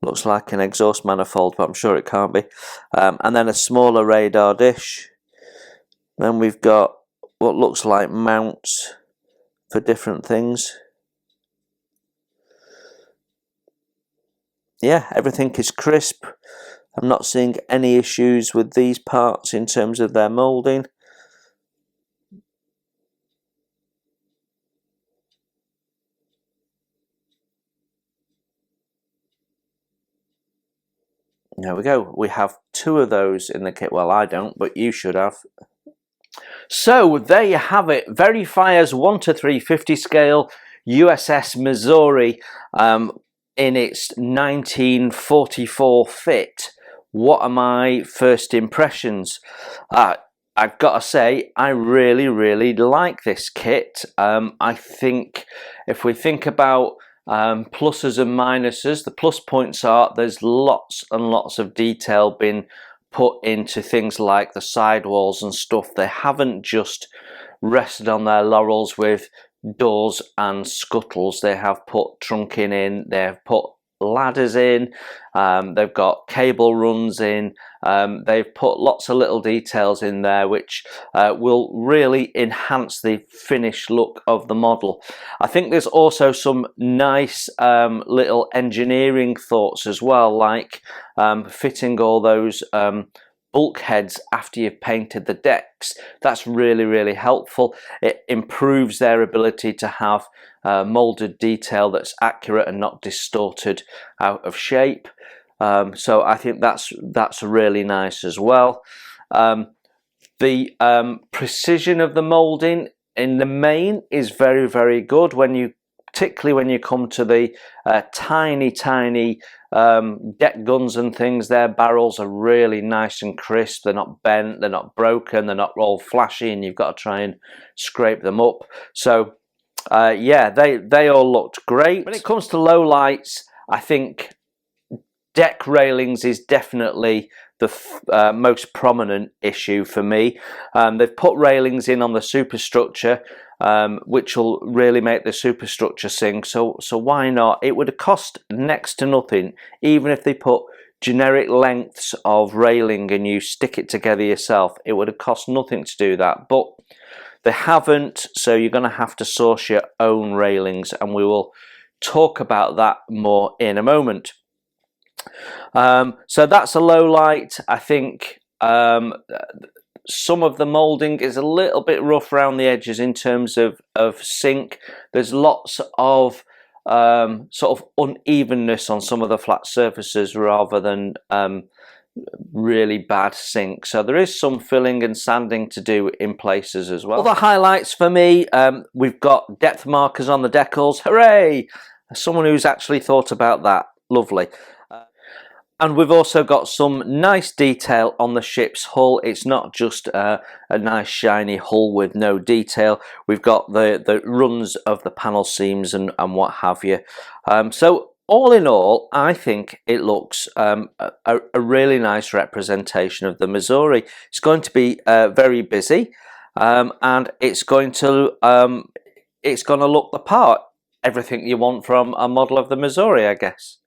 Looks like an exhaust manifold, but I'm sure it can't be. And then a smaller radar dish. Then we've got what looks like mounts for different things. Yeah, everything is crisp. I'm not seeing any issues with these parts in terms of their moulding. There we go. We have 2 of those in the kit. Well, I don't, but you should have. So there you have it. Verifiers 1:350 scale USS Missouri in its 1944 fit. What are my first impressions? I've got to say, I really like this kit. I think if we think about pluses and minuses, the plus points are there's lots and lots of detail been put into things like the sidewalls and stuff. They haven't just rested on their laurels with doors and scuttles. They have put trunking in, they have put ladders in, they've got cable runs in, they've put lots of little details in there which will really enhance the finished look of the model. I think there's also some nice little engineering thoughts as well, like fitting all those bulkheads after you've painted the decks. That's really helpful. It improves their ability to have molded detail that's accurate and not distorted out of shape. So I think that's really nice as well. The precision of the molding in the main is very good, particularly when you come to the tiny deck guns and things. Their barrels are really nice and crisp. They're not bent, they're not broken, they're not all flashy and you've got to try and scrape them up. So yeah, they all looked great. When it comes to low lights, I think deck railings is definitely the most prominent issue for me. They've put railings in on the superstructure, which will really make the superstructure sing, so why not? It would have cost next to nothing, even if they put generic lengths of railing and you stick it together yourself. It would have cost nothing to do that, but they haven't, so you're going to have to source your own railings, and we will talk about that more in a moment. So that's a low light. I think some of the molding is a little bit rough around the edges in terms of sink. There's lots of sort of unevenness on some of the flat surfaces rather than really bad sink. So there is some filling and sanding to do in places as well. Other highlights for me, we've got depth markers on the decals. Hooray! Someone who's actually thought about that. Lovely. And we've also got some nice detail on the ship's hull. It's not just a nice shiny hull with no detail. We've got the runs of the panel seams and what have you. So all in all, I think it looks a really nice representation of the Missouri. It's going to be very busy, and it's going to look the part. Everything you want from a model of the Missouri, I guess.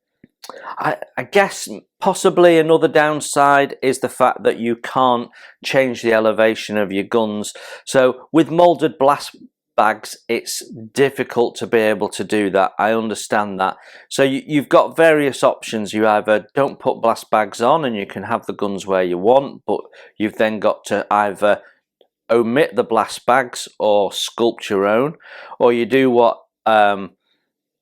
I guess possibly another downside is the fact that you can't change the elevation of your guns. So with molded blast bags, it's difficult to be able to do that. I understand that. So you've got various options. You either don't put blast bags on and you can have the guns where you want, but you've then got to either omit the blast bags or sculpt your own, or you do what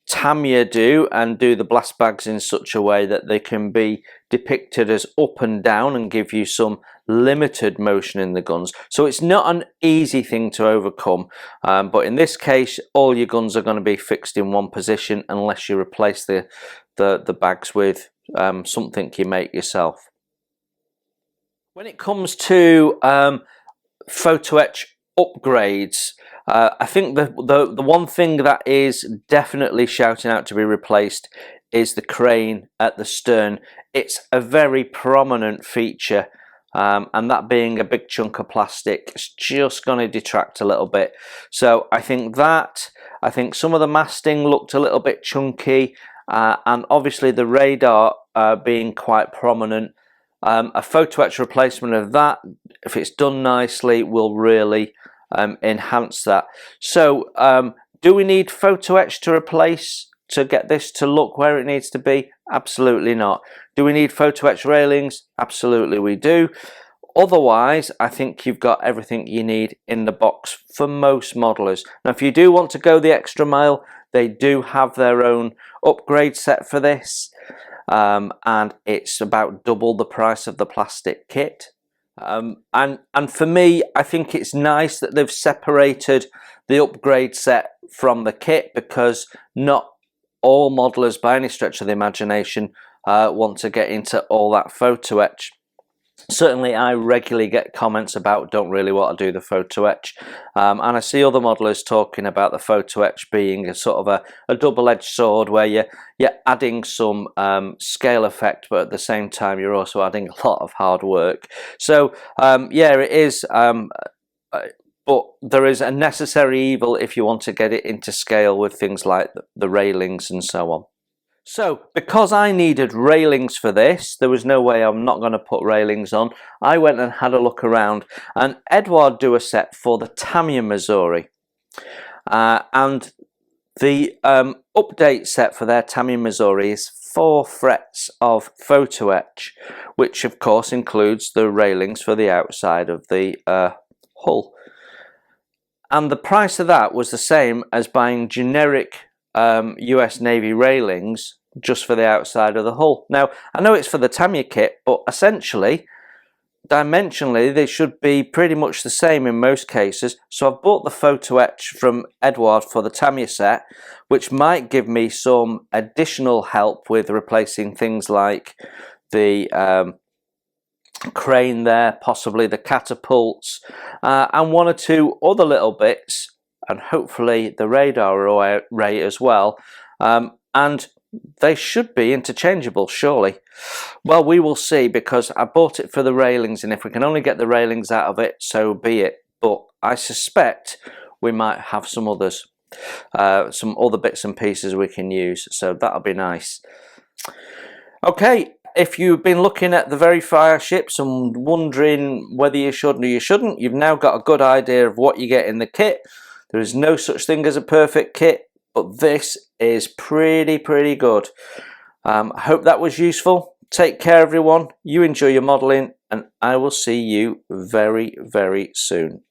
Tamiya do and do the blast bags in such a way that they can be depicted as up and down and give you some limited motion in the guns. So it's not an easy thing to overcome, but in this case all your guns are going to be fixed in one position unless you replace the bags with something you make yourself. When it comes to photo-etch upgrades, I think the one thing that is definitely shouting out to be replaced is the crane at the stern. It's a very prominent feature, and that being a big chunk of plastic is just going to detract a little bit. So I think some of the masting looked a little bit chunky, and obviously the radar being quite prominent. A photo-etch replacement of that, if it's done nicely, will really enhance that. So do we need photo-etch to replace to get this to look where it needs to be? Absolutely not. Do we need photo-etch railings? Absolutely we do. Otherwise, I think you've got everything you need in the box for most modelers. Now if you do want to go the extra mile, they do have their own upgrade set for this, and it's about double the price of the plastic kit. And for me, I think it's nice that they've separated the upgrade set from the kit, because not all modelers by any stretch of the imagination want to get into all that photo etch. Certainly I regularly get comments about don't really want to do the photo etch, and I see other modelers talking about the photo etch being a sort of a double-edged sword, where you're adding some scale effect, but at the same time you're also adding a lot of hard work. So yeah, it is, but there is a necessary evil if you want to get it into scale with things like the railings and so on. So, because I needed railings for this, there was no way I'm not going to put railings on. I went and had a look around, and Edward do a set for the Tamiya Missouri. And the update set for their Tamiya Missouri is 4 frets of Photo-etch, which of course includes the railings for the outside of the hull. And the price of that was the same as buying generic US Navy railings just for the outside of the hull. Now, I know it's for the Tamiya kit, but essentially, dimensionally, they should be pretty much the same in most cases. So I've bought the Photo-etch from Edward for the Tamiya set, which might give me some additional help with replacing things like the crane there, possibly the catapults, and 1 or 2 other little bits, and hopefully the radar array as well, and they should be interchangeable, surely. Well, we will see, because I bought it for the railings, and if we can only get the railings out of it, so be it. But I suspect we might have some others, some other bits and pieces we can use, so that'll be nice. Okay, if you've been looking at the Verifier ships and wondering whether you should or you shouldn't, you've now got a good idea of what you get in the kit. There is no such thing as a perfect kit, but this is pretty good. I hope that was useful. Take care, everyone. You enjoy your modelling, and I will see you very soon.